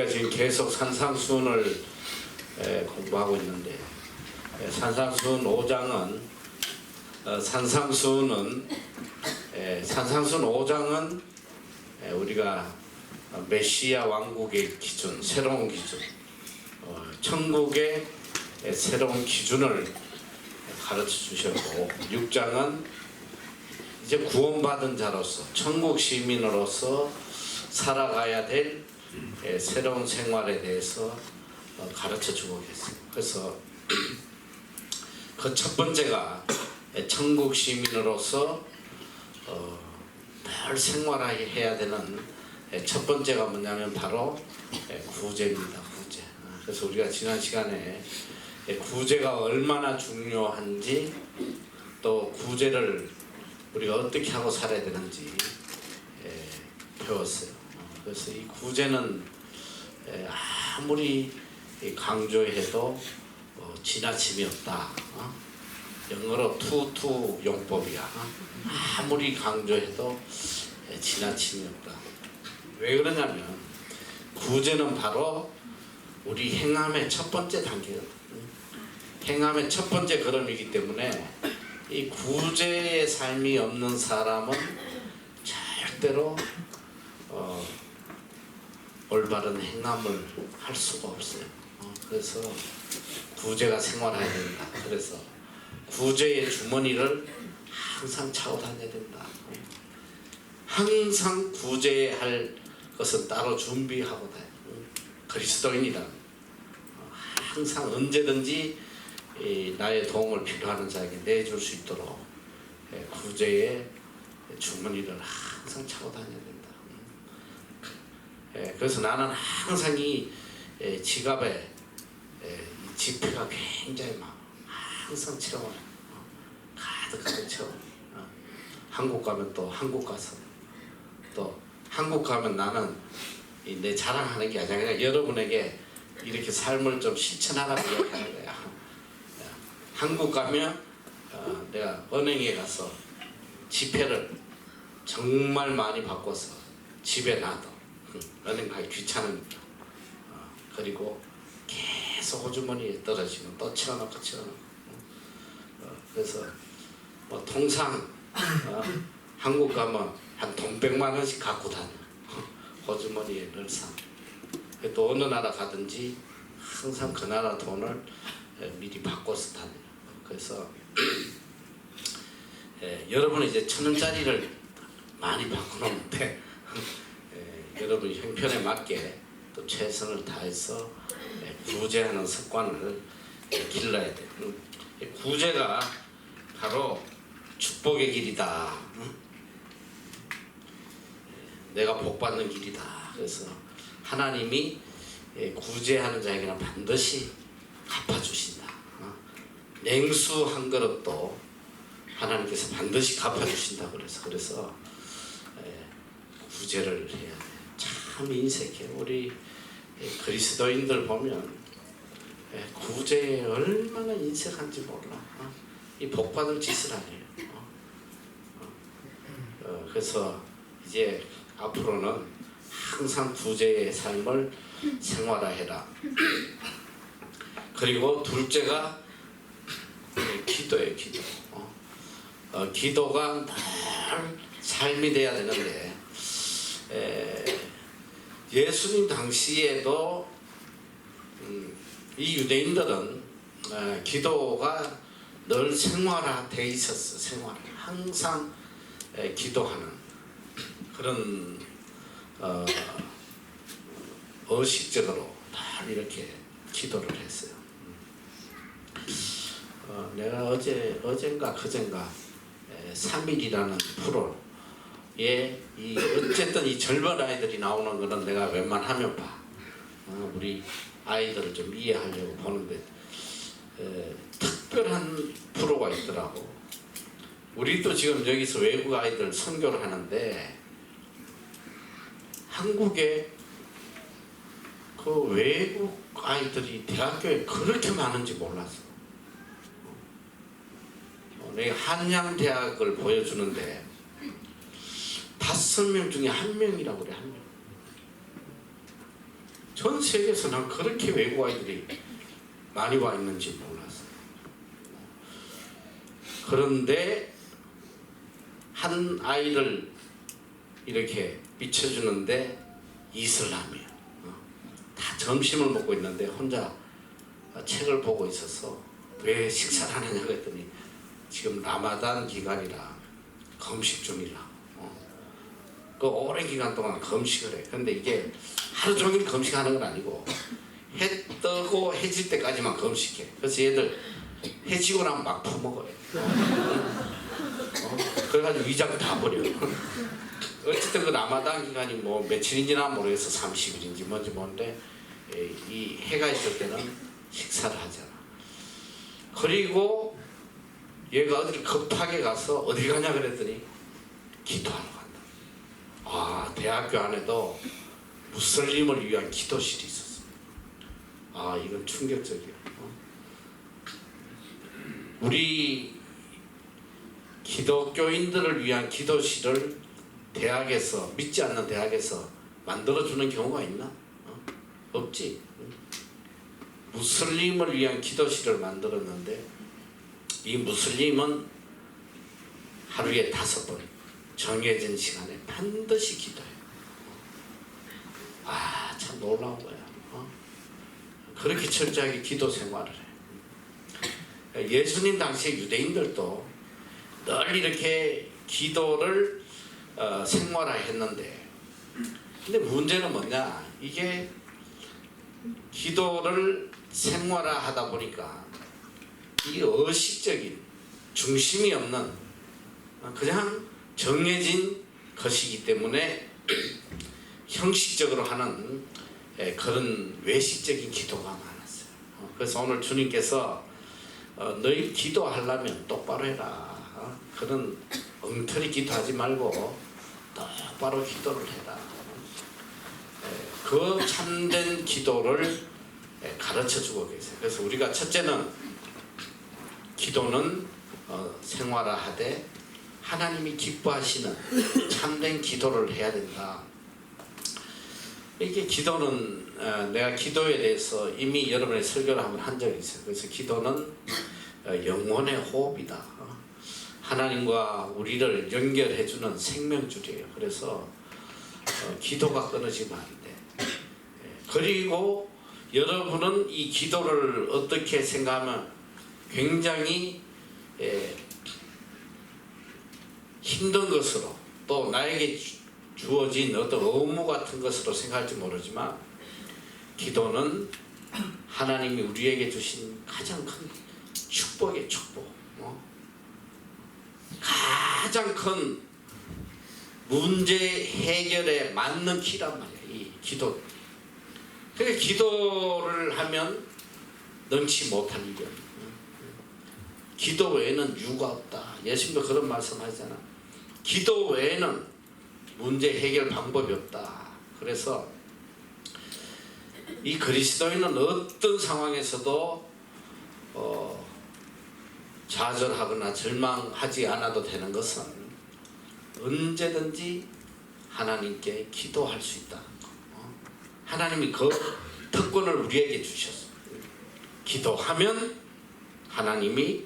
우리가 지금 계속 산상수훈을 공부하고 있는데 산상수훈 5장은 산상수훈 5장은 우리가 메시아 왕국의 기준, 새로운 기준, 천국의 새로운 기준을 가르쳐 주셨고, 6장은 이제 구원받은 자로서 천국 시민으로서 살아가야 될 새로운 생활에 대해서 가르쳐 주고 계세요. 그래서 그 첫 번째가 천국 시민으로서 늘 생활해야 되는 첫 번째가 뭐냐면 바로 구제입니다. 구제. 그래서 우리가 지난 시간에 구제가 얼마나 중요한지, 또 구제를 우리가 어떻게 하고 살아야 되는지 배웠어요. 그래서 이 구제는 아무리 강조해도 지나침이 없다. 영어로 투 용법이야. 아무리 강조해도 지나침이 없다. 왜 그러냐면 구제는 바로 우리 행함의 첫 번째 단계거든. 행함의 첫 번째 걸음이기 때문에 이 구제의 삶이 없는 사람은 절대로 올바른 행함을 할 수가 없어요. 그래서 구제가 생활해야 된다. 그래서 구제의 주머니를 항상 차고 다녀야 된다. 항상 구제할 것은 따로 준비하고 다녀. 그리스도인이란 항상 언제든지 나의 도움을 필요하는 자에게 내줄 수 있도록 구제의 주머니를 항상 차고 다녀야 된다. 그래서 나는 항상 이 지갑에 지폐가 굉장히 많아. 항상 채워. 가득 채워. 한국 가면 또 한국 가서, 또 한국 가면 나는 내 자랑하는 게 아니라 그냥 여러분에게 이렇게 삶을 좀 실천하라고 이야기하는 거야. 한국 가면 내가 은행에 가서 지폐를 정말 많이 바꿔서 집에 놔둬. 은행 가기 귀찮으니까. 그리고 계속 호주머니에 떨어지면 또 채워놓고. 그래서 뭐 통상 한국 가면 한 돈 100만 원씩 갖고 다녀. 호주머니에 늘상. 또 어느 나라 가든지 항상 그 나라 돈을 미리 바꿔서 다녀요. 그래서 여러분은 이제 1,000원짜리를 많이 바꿔놓는데 여러분 형편에 맞게 또 최선을 다해서 구제하는 습관을 길러야 돼요. 구제가 바로 축복의 길이다. 내가 복받는 길이다. 그래서 하나님이 구제하는 자에게는 반드시 갚아주신다. 냉수 한 그릇도 하나님께서 반드시 갚아주신다. 그래서 구제를 해야 돼. 참 인색해. 우리 그리스도인들 보면 구제에 얼마나 인색한지 몰라. 이 복받을 짓을 안 해요. 그래서 이제 앞으로는 항상 구제의 삶을 생활화해라. 그리고 둘째가 기도예요. 기도. 기도가 늘 삶이 돼야 되는데 예수님 당시에도 이 유대인들은 기도가 늘 생활화돼 있었어. 생활. 항상 기도하는 그런 의식적으로 다 이렇게 기도를 했어요. 내가 어젠가 그젠가 3일이라는 프로에 어쨌든 이 젊은 아이들이 나오는 거는 내가 웬만하면 봐. 우리 아이들을 좀 이해하려고 보는데 특별한 프로가 있더라고. 우리도 지금 여기서 외국 아이들 선교를 하는데 한국에 그 외국 아이들이 대학교에 그렇게 많은지 몰랐어. 내가 한양대학을 보여주는데 5명 중에 1명이라고 그래. 1명. 전 세계에서 난 그렇게 외국 아이들이 많이 와 있는지 몰랐어요. 그런데 한 아이를 이렇게 비춰주는데 이슬람이에요. 다 점심을 먹고 있는데 혼자 책을 보고 있어서 왜 식사를 하느냐고 했더니 지금 라마단 기간이라 금식 중이라. 그 오랜 기간 동안 금식을 해. 근데 이게 하루 종일 금식하는 건 아니고 해 뜨고 해질 때까지만 금식해. 그래서 얘들 해지고 나면 막 퍼먹어요. 그래가지고 위장 다 버려. 어쨌든 그 라마단 기간이 뭐 며칠인지나 모르겠어. 30일인지 뭔지 모르는데 이 해가 있을 때는 식사를 하잖아. 그리고 얘가 어디를 급하게 가서 어디 가냐 그랬더니 기도하러 간다. 아, 대학교 안에도 무슬림을 위한 기도실이 있었어. 아, 이건 충격적이야. 우리 기독교인들을 위한 기도실을 대학에서, 믿지 않는 대학에서 만들어주는 경우가 있나? 없지. 무슬림을 위한 기도실을 만들었는데 이 무슬림은 하루에 5번 정해진 시간에 반드시 기도해요. 아, 참 놀라운 거야. 그렇게 철저하게 기도 생활을 해. 예수님 당시에 유대인들도 늘 이렇게 기도를 생활화했는데, 근데 문제는 뭐냐? 이게 기도를 생활화하다 보니까 이 의식적인 중심이 없는 그냥 정해진 것이기 때문에 형식적으로 하는 그런 외식적인 기도가 많았어요. 그래서 오늘 주님께서 너희 기도하려면 똑바로 해라. 그런 엉터리 기도하지 말고 똑바로 기도를 해라. 그 참된 기도를 가르쳐주고 계세요. 그래서 우리가 첫째는 기도는 생활화하되 하나님이 기뻐하시는 참된 기도를 해야 된다. 이게 기도는 내가 기도에 대해서 이미 여러분의 설교를 한번 한 적이 있어요. 그래서 기도는 영혼의 호흡이다. 하나님과 우리를 연결해주는 생명줄이에요. 그래서 기도가 끊어지면 안 돼. 그리고 여러분은 이 기도를 어떻게 생각하면 굉장히 힘든 것으로, 또 나에게 주어진 어떤 의무 같은 것으로 생각할지 모르지만 기도는 하나님이 우리에게 주신 가장 큰 축복의 축복, 가장 큰 문제 해결에 맞는 키란 말이야. 이 기도. 그러니까 기도를 하면 능치 못할 일이 없는. 기도 외에는 유가 없다. 예수님도 그런 말씀하시잖아. 기도 외에는 문제 해결 방법이 없다. 그래서 이 그리스도인은 어떤 상황에서도 좌절하거나 절망하지 않아도 되는 것은 언제든지 하나님께 기도할 수 있다. 하나님이 그 특권을 우리에게 주셨어요. 기도하면 하나님이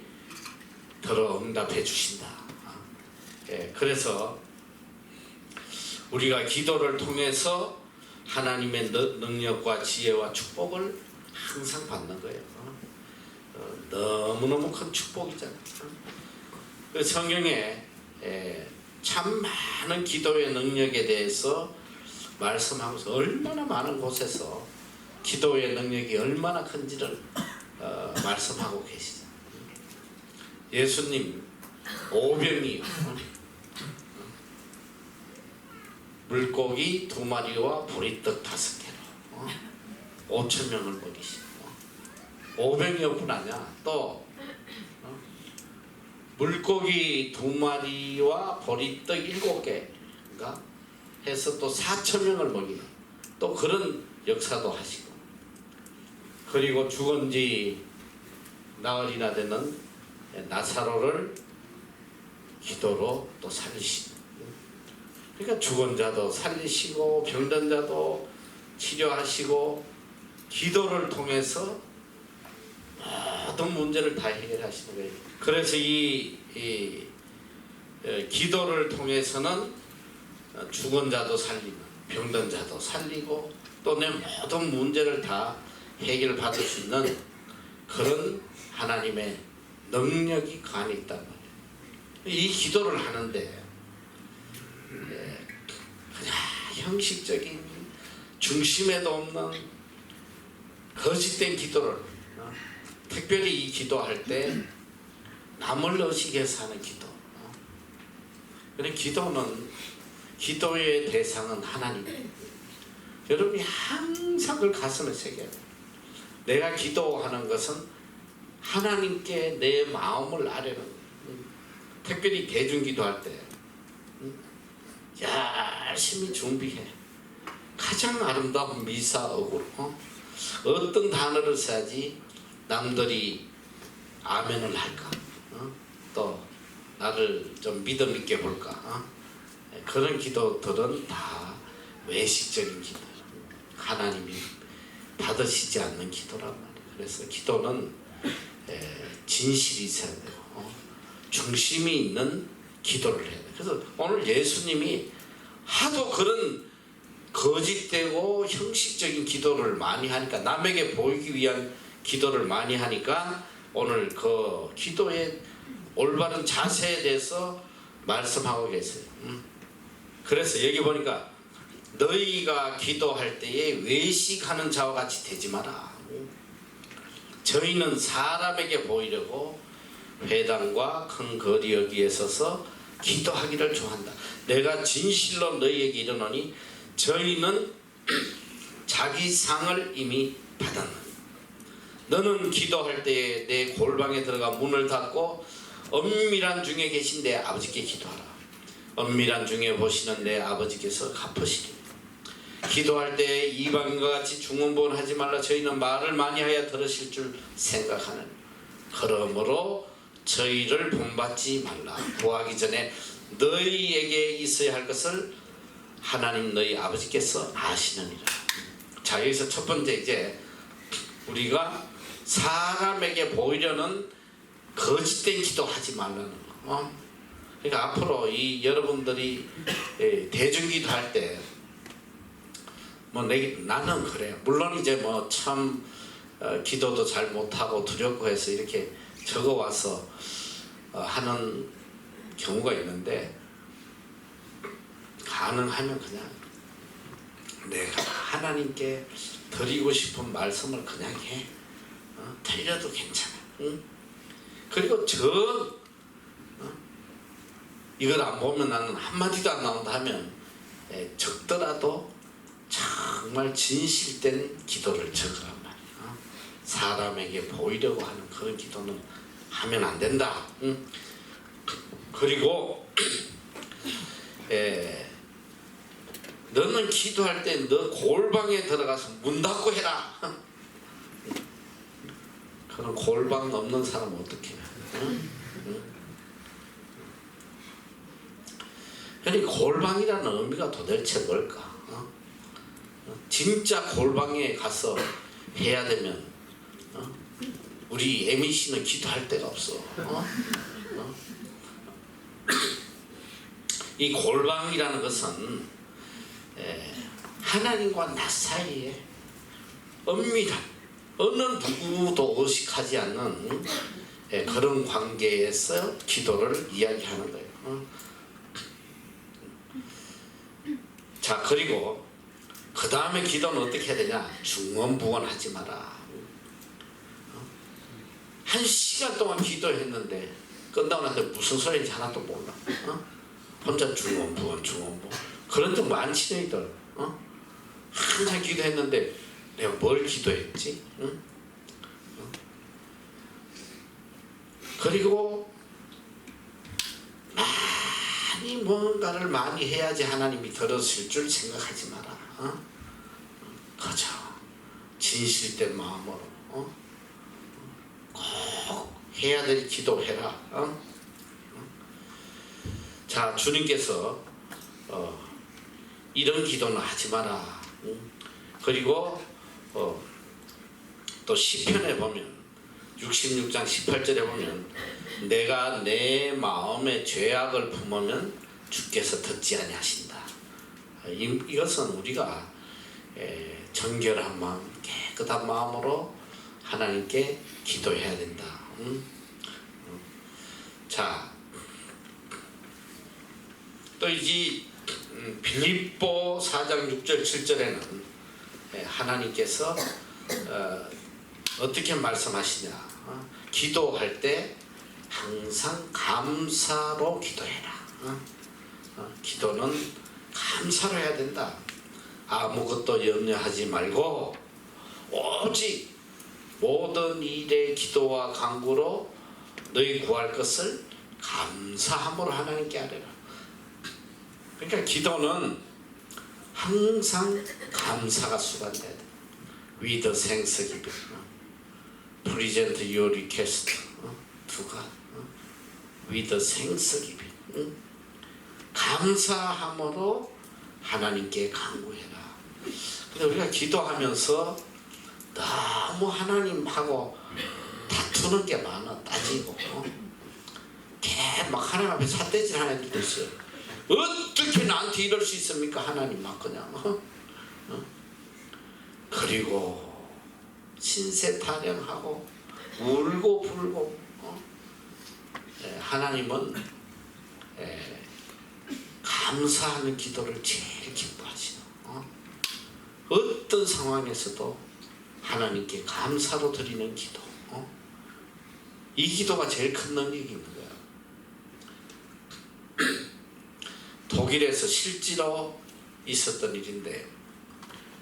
들어 응답해 주신다. 그래서 우리가 기도를 통해서 하나님의 능력과 지혜와 축복을 항상 받는 거예요. 너무너무 큰 축복이잖아요. 성경에 참 많은 기도의 능력에 대해서 말씀하면서 얼마나 많은 곳에서 기도의 능력이 얼마나 큰지를 말씀하고 계시죠. 예수님 오병이요, 물고기 2마리와 보리떡 5개로 5,000명을 먹이시고, 오병이어뿐 아니야. 또 물고기 2마리와 보리떡 7개인가 해서 또 4,000명을 먹이는 또 그런 역사도 하시고, 그리고 죽은 지 나흘이나 되는 나사로를 기도로 또 살리시고, 그러니까 죽은 자도 살리시고 병든 자도 치료하시고 기도를 통해서 모든 문제를 다 해결하시는 거예요. 그래서 이 기도를 통해서는 죽은 자도 살리는, 병든 자도 살리고 또 내 모든 문제를 다 해결받을 수 있는 그런 하나님의 능력이 그 안에 있단 말이에요. 이 기도를 하는데 그냥 형식적인 중심에도 없는 거짓된 기도를, 특별히 이 기도할 때 남을 의식해 해서 하는 기도. 그런 기도는, 기도의 대상은 하나님. 여러분이 항상 그걸 가슴에 새겨요. 내가 기도하는 것은 하나님께 내 마음을 아뢰는, 특별히 대중기도할 때 열심히 준비해. 가장 아름다운 미사역으로 어떤 단어를 써야지 남들이 아멘을 할까, 또 나를 좀 믿음 있게 볼까. 그런 기도들은 다 외식적인 기도예요. 하나님이 받으시지 않는 기도란 말이에요. 그래서 기도는 진실이 있어야 되고 중심이 있는 기도를 해야 돼요. 그래서 오늘 예수님이 하도 그런 거짓되고 형식적인 기도를 많이 하니까, 남에게 보이기 위한 기도를 많이 하니까 오늘 그 기도의 올바른 자세에 대해서 말씀하고 계세요. 그래서 여기 보니까 너희가 기도할 때에 외식하는 자와 같이 되지 마라. 저희는 사람에게 보이려고 회당과 큰 거리 여기에 서서 기도하기를 좋아한다. 내가 진실로 너희에게 이르노니 저희는 자기 상을 이미 받았느니 너는 기도할 때에 내 골방에 들어가 문을 닫고 은밀한 중에 계신 내 아버지께 기도하라. 은밀한 중에 보시는 내 아버지께서 갚으시리니 기도할 때 이방인과 같이 중언부언하지 말라. 저희는 말을 많이 하여 들으실 줄 생각하는. 그러므로 저희를 본받지 말라. 구하기 전에 너희에게 있어야 할 것을 하나님 너희 아버지께서 아시느니라. 자, 여기서 첫 번째, 이제 우리가 사람에게 보이려는 거짓된 기도하지 말라는 거. 그러니까 앞으로 이 여러분들이 대중기도 할 때 나는 그래요. 물론 이제 참 기도도 잘 못하고 두렵고 해서 이렇게 적어와서 하는 경우가 있는데, 가능하면 그냥 내가 하나님께 드리고 싶은 말씀을 그냥 해. 틀려도 괜찮아. 그리고 이걸 안 보면 나는 한마디도 안 나온다 하면 적더라도 정말 진실된 기도를 적으란 말이야. 사람에게 보이려고 하는 그런 기도는 하면 안 된다. 그리고 너는 기도할 때 너 골방에 들어가서 문 닫고 해라. 그런 골방 없는 사람은 어떻게 해? 그러니까 골방이라는 의미가 도대체 뭘까? 진짜 골방에 가서 해야 되면 우리 에미 씨는 기도할 데가 없어. 이 골방이라는 것은 하나님과 나 사이에 은밀한, 어느 누구도 의식하지 않는 그런 관계에서 기도를 이야기하는 거예요. 자, 그리고 그 다음에 기도는 어떻게 해야 되냐? 중언부언하지 마라. 1시간 동안 기도했는데 끝나고 나서 무슨 소리인지 하나도 몰라. 혼자 중언부언. 그런 적 많지 너희들. 한참 기도했는데 내가 뭘 기도했지? 그리고 많이 뭔가를 많이 해야지 하나님이 들으실 줄 생각하지 마라. 그저 진실된 마음으로 꼭 해야 될 기도해라. 자, 주님께서 이런 기도는 하지 마라. 그리고 또 시편에 보면 66장 18절에 보면 내가 내 마음의 죄악을 품으면 주께서 듣지 아니하신다. 이것은 우리가 정결한 마음, 깨끗한 마음으로 하나님께 기도해야 된다. 자, 또 이 빌립보 4장 6절 7절에는 하나님께서 어떻게 말씀하시냐, 기도할 때 항상 감사로 기도해라. 기도는 감사로 해야 된다. 아무것도 염려하지 말고 오직 모든 일에 기도와 간구로 너희 구할 것을 감사함으로 하나님께 하래라. 그러니까 기도는 항상 감사가 수반돼야 돼. With thanksgiving, present your request to God. With thanksgiving, 감사함으로 하나님께 간구해라. 근데 우리가 기도하면서 너무 하나님하고 다투는 게 많아. 따지고 막 하나님 앞에 삿대질 하는 애들도 있어요. 어떻게 나한테 이럴 수 있습니까? 하나님 막 그냥 그리고 신세 타령하고 울고 불고. 하나님은 감사하는 기도를 제일 기뻐하시는, 어떤 상황에서도 하나님께 감사로 드리는 기도, 이 기도가 제일 큰 능력인 거예요. 독일에서 실제로 있었던 일인데,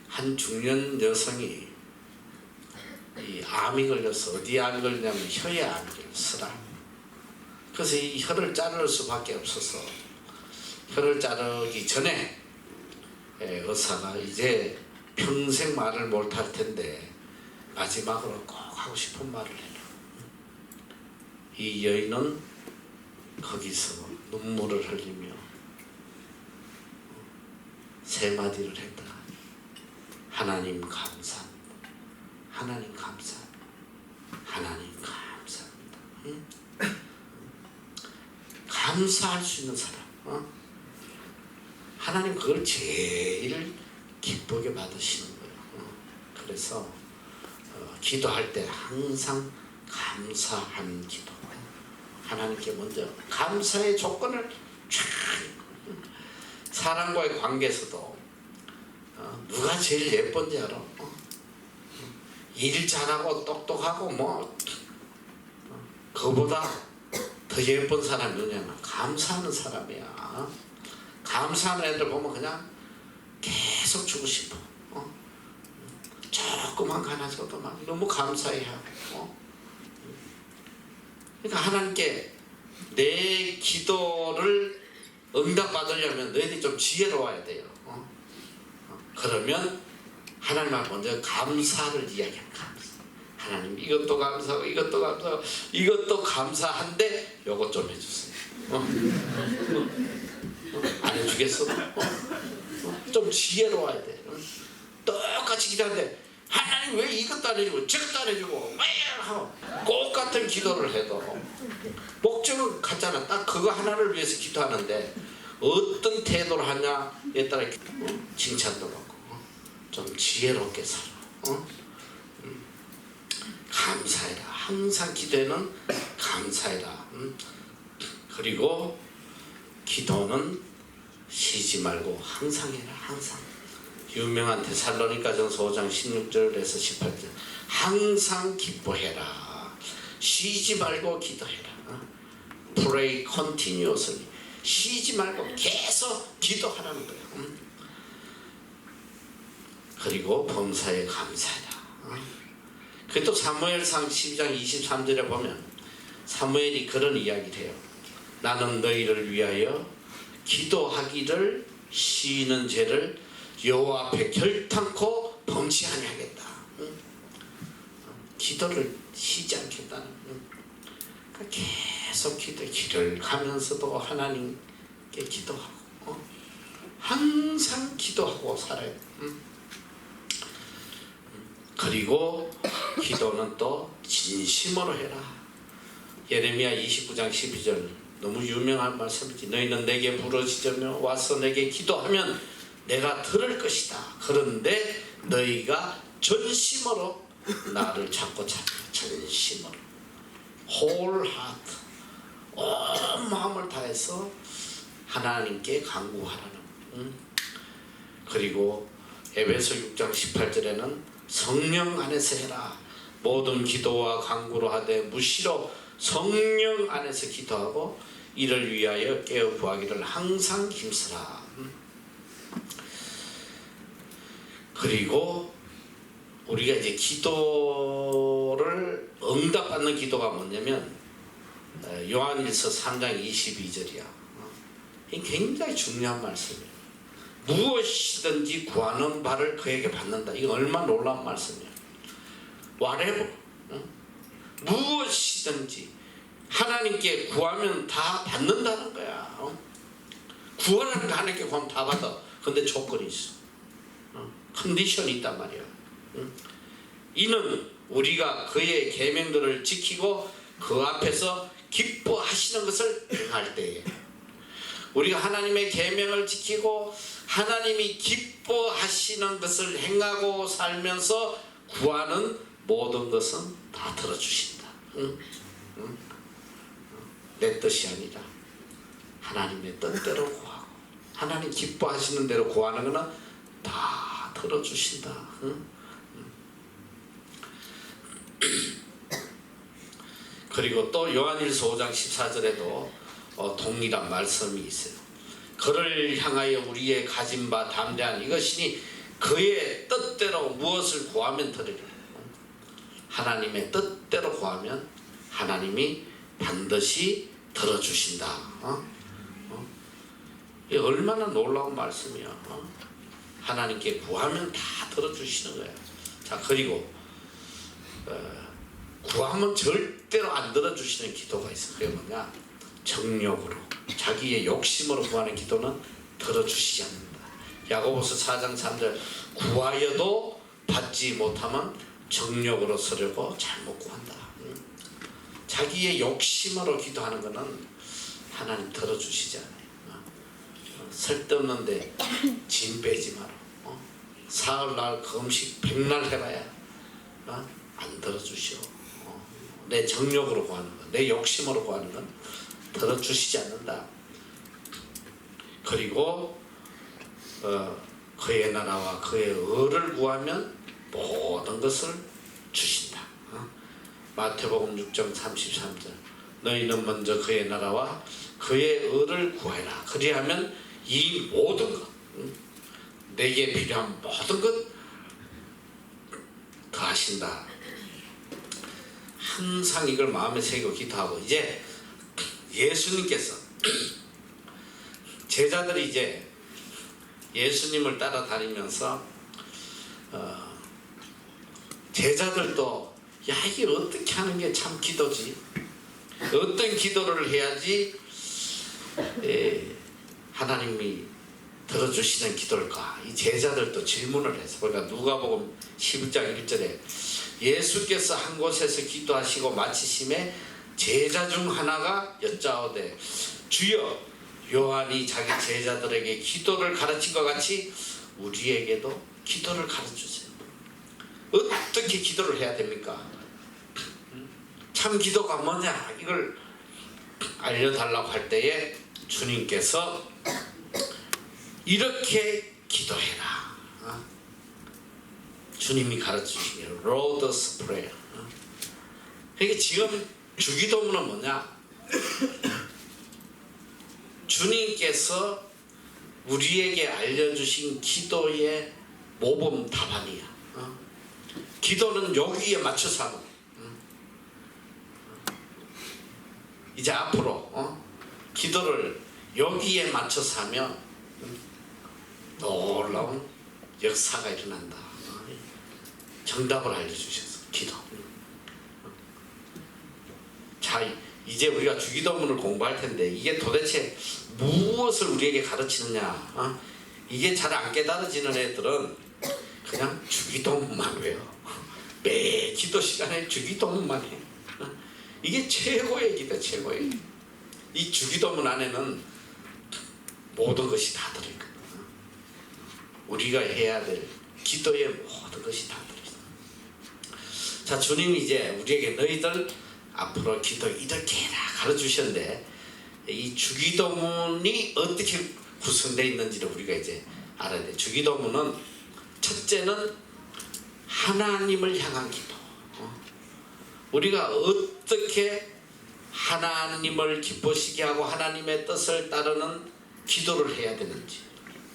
한 중년 여성이 이 암이 걸려서, 어디에 암이 걸리냐면 혀에 암이 걸렸어라. 그래서 이 혀를 자를 수밖에 없어서 혀를 자르기 전에 의사가 이제 평생 말을 못할 텐데 마지막으로 꼭 하고 싶은 말을 해라. 이 여인은 거기서 눈물을 흘리며 세 마디를 했다. 하나님 감사합니다. 하나님 감사합니다. 하나님 감사합니다. 감사할 수 있는 사람, 하나님 그걸 제일 기쁘게 받으시는 거예요. 그래서 기도할 때 항상 감사하는 기도, 하나님께 먼저 감사의 조건을 쫙. 사람과의 관계에서도 누가 제일 예쁜지 알아? 일 잘하고 똑똑하고 뭐 그보다 더 예쁜 사람이 누구냐면 감사하는 사람이야. 감사하는 애들 보면 그냥 계속 주고 싶어. 조그만 가나서도 막 너무 감사해하고. 그러니까 하나님께 내 기도를 응답받으려면 너희들이 좀 지혜로워야 돼요. 그러면 하나님 앞에 먼저 감사를 이야기합니다. 감사. 하나님 이것도 감사하고 이것도 감사하고 이것도 감사한데 요것 좀 해주세요. 안 해주겠어? 좀 지혜로워야 돼. 똑같이 기도하는데 하나님 왜 이것도 안 해주고 저것도 안 해주고 왜 하고 똑같은 기도를 해도 목적은 같잖아. 딱 그거 하나를 위해서 기도하는데 어떤 태도를 하냐에 따라 칭찬도 받고 좀 지혜롭게 살아. 감사해라. 항상 기도에는 감사해라. 그리고 기도는 쉬지 말고 항상 해라. 항상. 유명한 데살로니가전서 5장 16절에서 18절. 항상 기뻐해라. 쉬지 말고 기도해라. Pray continuously. 쉬지 말고 계속 기도하라는 거예요. 그리고 범사에 감사해라. 그또 사무엘상 12장 23절에 보면 사무엘이 그런 이야기를 해요. 나는 너희를 위하여 기도하기를 쉬는 죄를 여호와 앞에 결탄코 범치 아니하겠다. 기도를 쉬지 않겠다는. 계속 길을 가면서도 하나님께 기도하고 항상 기도하고 살아요. 그리고 기도는 또 진심으로 해라. 예레미야 29장 12절 너무 유명한 말씀이지. 너희는 내게 부르짖으며 와서 내게 기도하면 내가 들을 것이다. 그런데 너희가 전심으로 나를 찾고 찾아. 전심으로 whole heart 온 마음을 다해서 하나님께 간구하라는. 그리고 에베소 6장 18절에는 성령 안에서 해라. 모든 기도와 간구로 하되 무시로 성령 안에서 기도하고 이를 위하여 깨어 구하기를 항상 힘쓰라. 그리고 우리가 이제 기도를 응답받는 기도가 뭐냐면 요한일서 3장 22절이야. 이 굉장히 중요한 말씀이에요. 무엇이든지 구하는 바를 그에게 받는다. 이거 얼마나 놀라운 말씀이야. whatever, 무엇이든지 하나님께 구하면 다 받는다는 거야. 구하라는 거 하나님께 구하면 다 받아. 근데 조건이 있어. 컨디션이 있단 말이야. 이는 우리가 그의 계명들을 지키고 그 앞에서 기뻐하시는 것을 행할 때에. 우리가 하나님의 계명을 지키고 하나님이 기뻐하시는 것을 행하고 살면서 구하는 모든 것은 다 들어주신다. 내 뜻이 아니라 하나님의 뜻대로 구하고 하나님 기뻐하시는 대로 구하는 것은 다 들어주신다. 그리고 또 요한일서 5장 14절에도 동일한 말씀이 있어요. 그를 향하여 우리의 가진 바 담대한 이것이니 그의 뜻대로 무엇을 구하면 들으리라. 하나님의 뜻대로 구하면 하나님이 반드시 들어주신다. 이게 얼마나 놀라운 말씀이야. 하나님께 구하면 다 들어주시는 거야. 자, 그리고 구하면 절대로 안 들어주시는 기도가 있어. 그게 뭐냐? 정욕으로, 자기의 욕심으로 구하는 기도는 들어주시지 않는다. 야고보서 4장 3절 구하여도 받지 못하면 정욕으로 쓰려고 잘못 구한다. 자기의 욕심으로 기도하는 것은 하나님 들어주시지 않아요. 쓸데없는데 진 빼지 마라. 사흘날 금식 100날 해봐야 안 들어주시오. 내 정욕으로 구하는 것, 내 욕심으로 구하는 건 들어주시지 않는다. 그리고 그의 나라와 그의 의를 구하면 모든 것을 주신다. 마태복음 6장 33절 너희는 먼저 그의 나라와 그의 의를 구해라. 그리하면 이 모든 것, 내게 필요한 모든 것 더하신다. 항상 이걸 마음에 새기고 기도하고, 이제 예수님께서 제자들이 이제 예수님을 따라다니면서 제자들도 야, 이게 어떻게 하는 게 참 기도지? 어떤 기도를 해야지 하나님이 들어주시는 기도일까? 이 제자들도 질문을 해서, 그러니까 누가복음 11장 1절에 예수께서 한 곳에서 기도하시고 마치심에 제자 중 하나가 여짜오되 주여, 요한이 자기 제자들에게 기도를 가르친 것 같이 우리에게도 기도를 가르쳐주세요. 어떻게 기도를 해야 됩니까? 참 기도가 뭐냐? 이걸 알려달라고 할 때에 주님께서 이렇게 기도해라. 주님이 가르쳐주신 게 Lord's Prayer. 그러니까 지금 주기도문은 뭐냐? 주님께서 우리에게 알려주신 기도의 모범 답안이야. 기도는 여기에 맞춰서 하는 거야. 이제 앞으로 기도를 여기에 맞춰서 하면 놀라운 역사가 일어난다. 정답을 알려주셔서 기도. 자, 이제 우리가 주기도문을 공부할 텐데 이게 도대체 무엇을 우리에게 가르치느냐? 이게 잘 안 깨달아지는 애들은 그냥 주기도문만 외워. 매 기도 시간에 주기도문만 해. 이게 최고의 기도, 최고의 기도. 이 주기도문 안에는 모든 것이 다 들어있거든. 우리가 해야 될 기도의 모든 것이 다 들어있어. 자, 주님이 이제 우리에게 너희들 앞으로 기도 이렇게 해라 가르쳐주셨는데, 이 주기도문이 어떻게 구성되어 있는지를 우리가 이제 알아야 돼. 주기도문은 첫째는 하나님을 향한 기도. 우리가 어떻게 하나님을 기쁘시게 하고 하나님의 뜻을 따르는 기도를 해야 되는지,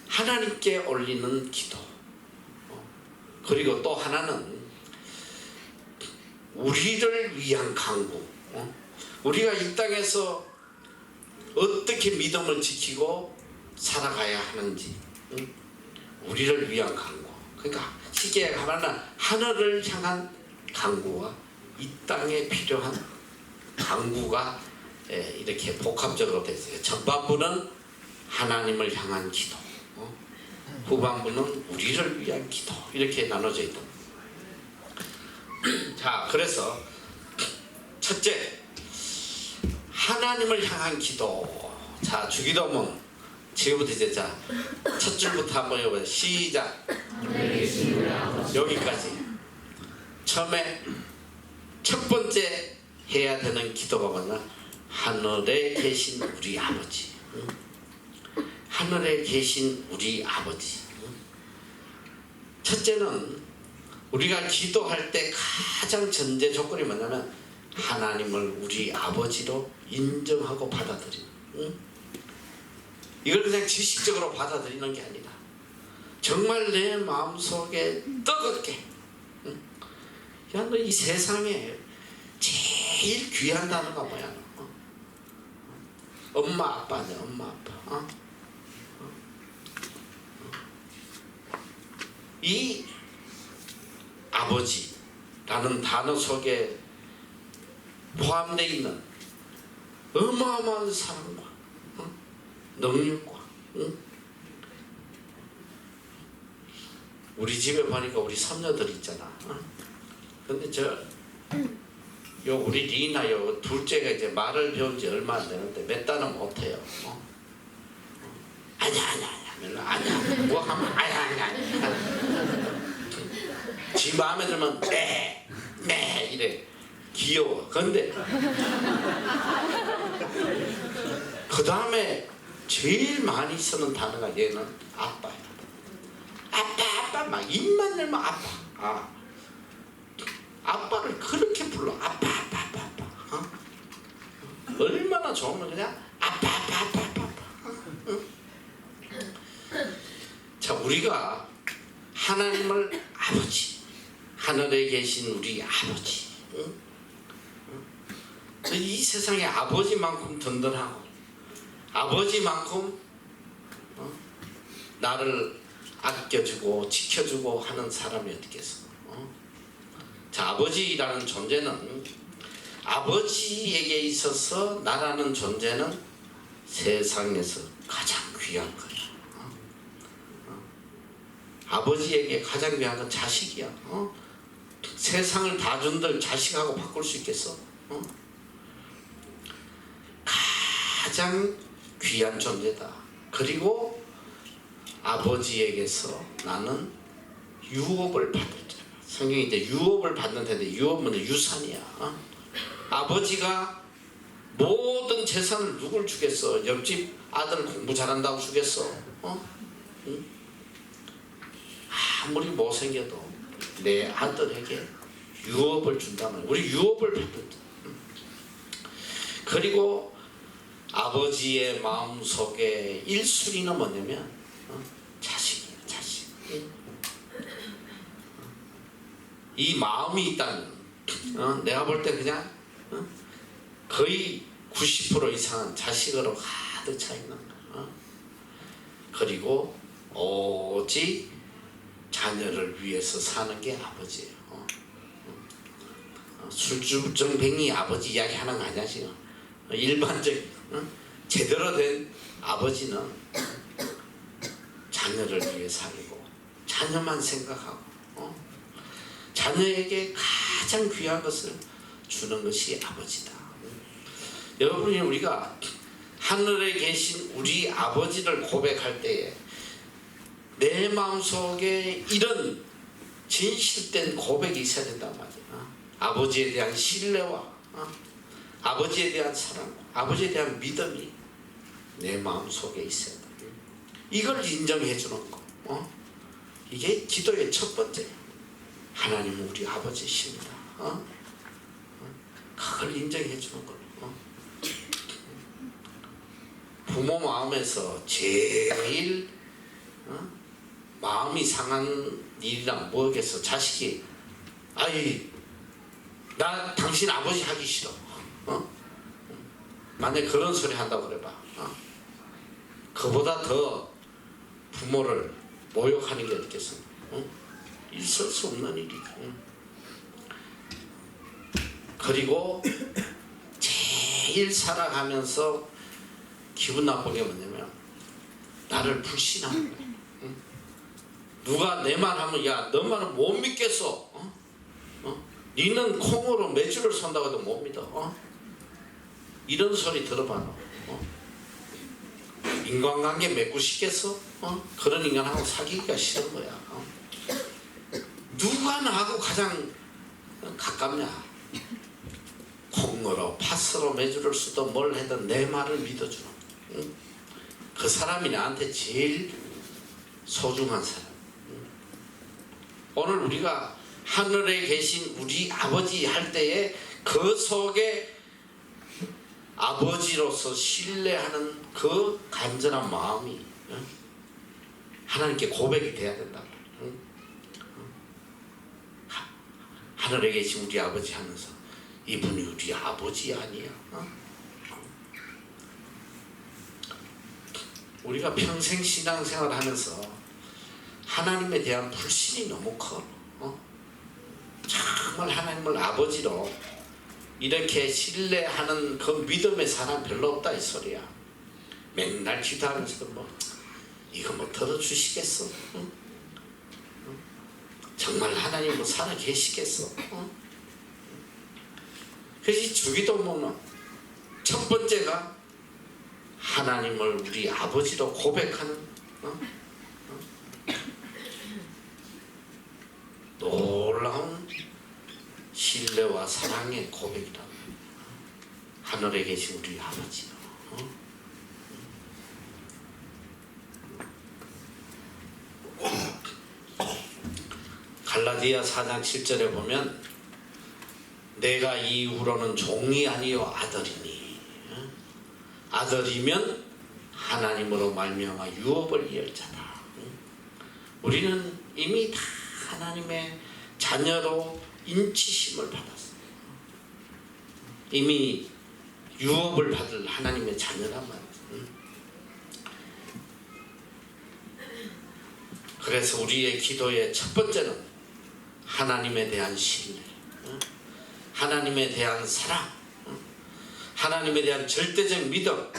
하나님께 올리는 기도. 그리고 또 하나는 우리를 위한 간구. 우리가 이 땅에서 어떻게 믿음을 지키고 살아가야 하는지, 우리를 위한 간구. 그러니까 쉽게 말하면 하늘을 향한 간구와 이 땅에 필요한 간구가 이렇게 복합적으로 되어 있어요. 전반부는 하나님을 향한 기도, 후반부는 우리를 위한 기도, 이렇게 나눠져 있다. 자, 그래서 첫째, 하나님을 향한 기도. 자, 주기도문 지금부터 이제 첫 줄부터 한번 해보세요. 시작. 여기까지. 처음에 첫 번째 해야 되는 기도가 뭐냐? 하늘에 계신 우리 아버지. 하늘에 계신 우리 아버지. 첫째는 우리가 기도할 때 가장 전제 조건이 뭐냐면 하나님을 우리 아버지로 인정하고 받아들이는. 이걸 그냥 지식적으로 받아들이는 게 아니라 정말 내 마음속에 뜨겁게, 야, 너 이 세상에 제일 귀한 단어가 뭐야? 엄마 아빠네, 엄마 아빠. 이 아버지라는 단어 속에 포함되어 있는 어마어마한 사랑과 능력과, 우리 집에 보니까 우리 손녀들 있잖아. 근데 우리 리나 둘째가 이제 말을 배운 지 얼마 안 되는데 몇 달은 못해요. 아니야 뭐 하면 아니야. 지 마음에 들면 매 이래 귀여워. 근데 그 다음에 제일 많이 쓰는 단어가 얘는 아빠야. 아빠 막 입만 열면 아빠. 아빠를 그렇게 불러. 아빠. 얼마나 좋으면 그냥 아빠. 자, 우리가 하나님을 아버지, 하늘에 계신 우리 아버지, 이 세상에 아버지만큼 든든하고 아버지만큼 나를 아껴주고 지켜주고 하는 사람이 어디겠어? 자, 아버지라는 존재는, 아버지에게 있어서 나라는 존재는 세상에서 가장 귀한 거야. 아버지에게 가장 귀한 건 자식이야. 세상을 다 준들 자식하고 바꿀 수 있겠어? 가장 귀한 존재다. 그리고 아버지에게서 나는 유업을 받을 자야. 성경이 이제 유업을 받는데, 유업은 유산이야. 아버지가 모든 재산을 누굴 주겠어? 옆집 아들 공부 잘한다고 주겠어? 아무리 못생겨도 내 아들에게 유업을 준다면 우리 유업을 받는다. 그리고 아버지의 마음속에 1순위는 뭐냐면 자식이에요. 자식. 이 마음이 있다면 내가 볼 때 그냥 거의 90% 이상은 자식으로 가득 차 있는 거야. 그리고 오직 자녀를 위해서 사는 게 아버지예요. 술주정뱅이 아버지 이야기 하는 거 아니야 지금. 일반적인 제대로 된 아버지는 자녀를 위해 살고 자녀만 생각하고 자녀에게 가장 귀한 것을 주는 것이 아버지다. 여러분이 우리가 하늘에 계신 우리 아버지를 고백할 때에 내 마음속에 이런 진실된 고백이 있어야 된단 말이야. 아버지에 대한 신뢰와 아버지에 대한 사랑, 아버지에 대한 믿음이 내 마음속에 있어야 돼. 이걸 인정해 주는 거. 이게 기도의 첫 번째. 하나님은 우리 아버지십니다. 그걸 인정해 주는 거. 부모 마음에서 제일 마음이 상한 일이란 뭐겠어? 자식이 아이 나 당신 아버지 하기 싫어. 만약에 그런 소리 한다고 그래봐. 그보다 더 부모를 모욕하는 게 어딨겠어? 있을 수 없는 일이지. 그리고 제일 살아가면서 기분 나쁜 게 뭐냐면 나를 불신하는 거야. 누가 내 말 하면 야 너 말은 못 믿겠어. 니는 콩으로 매주를 선다고 해도 못 믿어. 이런 소리 들어봐. 인간관계 맺고 싶겠어? 그런 인간하고 사귀기가 싫은 거야. 누가 나하고 가장 가깝냐? 콩으로 팥으로 매주를 쓰도 뭘 해도 내 말을 믿어주는 그 사람이 나한테 제일 소중한 사람. 오늘 우리가 하늘에 계신 우리 아버지 할 때에 그 속에 아버지로서 신뢰하는 그 간절한 마음이 하나님께 고백이 돼야 된다. 하늘에 계신 우리 아버지 하면서 이분이 우리 아버지 아니야. 우리가 평생 신앙생활 하면서 하나님에 대한 불신이 너무 커. 정말 하나님을 아버지로 이렇게 신뢰하는 그 믿음의 사람 별로 없다 이 소리야. 맨날 기도하면서도 뭐 이거 뭐 들어주시겠어? 정말 하나님 뭐 살아 계시겠어? 그래서 주기도문은 첫 번째가 하나님을 우리 아버지로 고백하는 놀라운 신뢰와 사랑의 고백이다. 하늘에 계신 우리 아버지. 갈라디아 4장 7절에 보면 내가 이후로는 종이 아니요 아들이니 아들이면 하나님으로 말미암아 유업을 이을 자다. 우리는 이미 다 하나님의 자녀로 인치심을 받았어요. 이미 유업을 받을 하나님의 자녀란 말이에요. 그래서 우리의 기도의 첫 번째는 하나님에 대한 신뢰, 하나님에 대한 사랑, 하나님에 대한 절대적 믿음,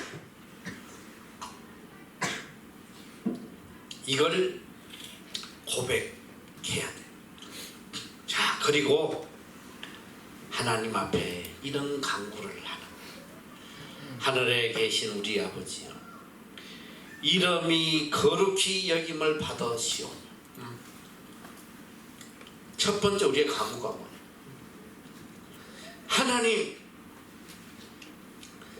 이걸 고백해야 돼. 자, 그리고 하나님 앞에 이런 간구를 하는 하늘에 계신 우리 아버지여, 이름이 거룩히 여김을 받으시오니. 첫 번째 우리의 간구가 뭐냐? 하나님,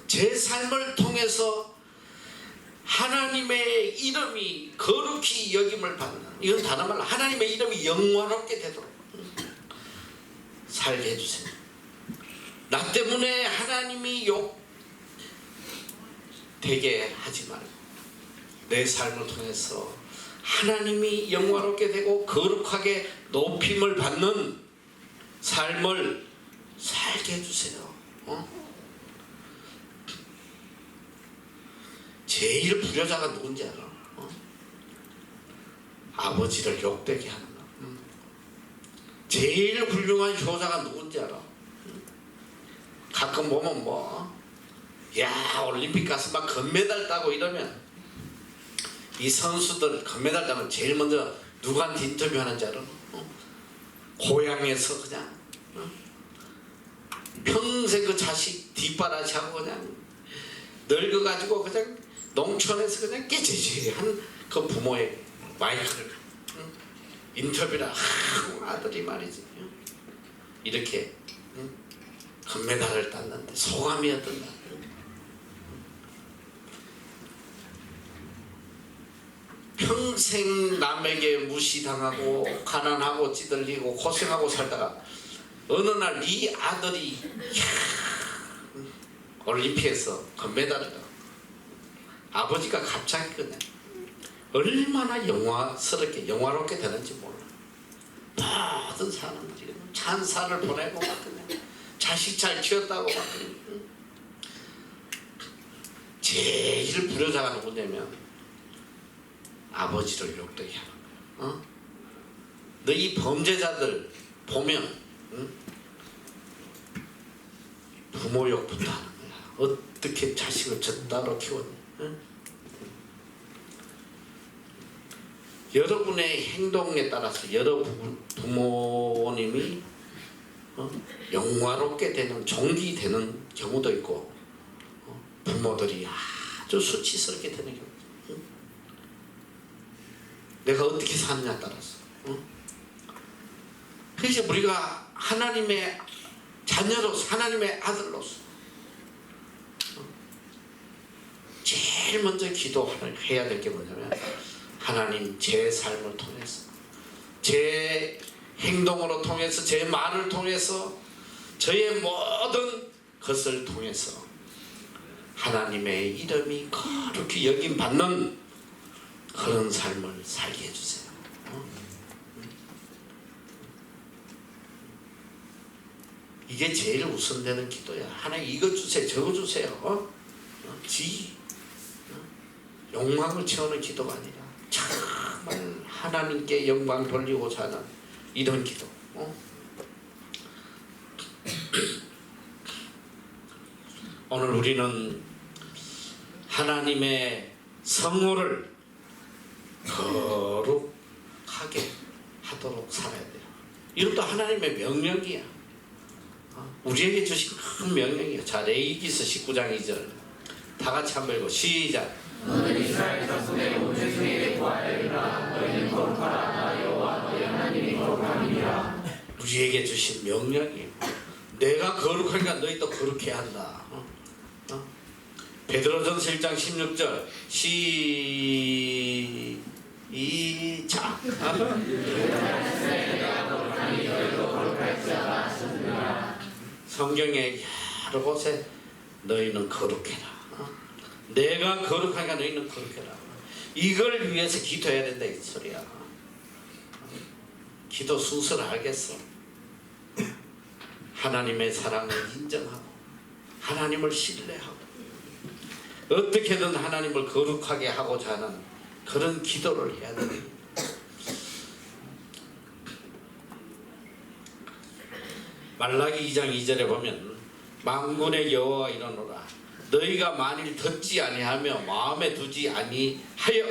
제 삶을 통해서 하나님의 이름이 거룩히 여김을 받는, 이건 다른 말로 하나님의 이름이 영원롭게 되도록 살게 해주세요. 나 때문에 하나님이 욕되게 하지 말고 내 삶을 통해서 하나님이 영화롭게 되고 거룩하게 높임을 받는 삶을 살게 해주세요. 제일 불효자가 누군지 알아? 아버지를 욕되게 하는 거. 제일 훌륭한 효자가 누군지 알아? 가끔 보면 야 올림픽 가서 막 금메달 따고 이러면 이 선수들 금메달 따면 제일 먼저 누구한테 인터뷰하는지 알아? 고향에서 그냥 평생 그 자식 뒷바라지하고 그냥 늙어가지고 그냥 농촌에서 그냥 깨지지한 그 부모의 마이크를 인터뷰라 아들이 말이지 이렇게 금메달을 땄는데 소감이 어떤가. 평생 남에게 무시당하고 가난하고 찌들리고 고생하고 살다가 어느 날 네 아들이 올림픽에서 금메달을 따고 아버지가 갑자기 그냥 얼마나 영화롭게 되는지 몰라. 모든 사람들이 찬사를 보내고 막 그냥 자식 잘 키웠다고 막 그냥. 제일 불효자가 누구냐면 아버지를 욕되게 하는 거야. 너희 범죄자들 보면 부모 욕부터 하는 거야. 어떻게 자식을 저따로 키웠냐. 여러분의 행동에 따라서 여러 부모님이 영화롭게 되는 종기 되는 경우도 있고 부모들이 아주 수치스럽게 되는 경우. 내가 어떻게 사느냐에 따라서. 그래서 우리가 하나님의 자녀로서 하나님의 아들로서 제일 먼저 기도해야 될 게 뭐냐면 하나님 제 삶을 통해서 제 행동으로 통해서 제 말을 통해서 저의 모든 것을 통해서 하나님의 이름이 거룩히 여김받는 그런 삶을 살게 해주세요. 이게 제일 우선되는 기도야. 하나님 이거 주세요 저거 주세요. 욕망을 채우는 기도가 아니라 정말 하나님께 영광 돌리고자 하는 이런 기도. 오늘 우리는 하나님의 성호를 거룩하게 하도록 살아야 돼요. 이것도 하나님의 명령이야. 우리에게 주신 큰 명령이야. 자, 레위기서 19장 2절 다 같이 한번 읽고 시작. 너는 이스라엘 자손의 온 회중에게 구하여라. 너희는 거룩하라. 나 여호와 너희 하나님이 거룩함이니라. 우리에게 주신 명령이에요. 내가 거룩하니까 너희도 거룩해야 한다. 베드로전서 1장 16절 시작. 성경에 여러 곳에 너희는 거룩해라. 내가 거룩하니까 너희는 거룩해라. 이걸 위해서 기도해야 된다 이 소리야. 기도 순서를 알겠어. 하나님의 사랑을 인정하고 하나님을 신뢰하고 어떻게든 하나님을 거룩하게 하고자 하는 그런 기도를 해야 됩니다. 말라기 2장 2절에 보면 만군의 여호와 이르노라. 너희가 만일 듣지 아니하며 마음에 두지 아니하여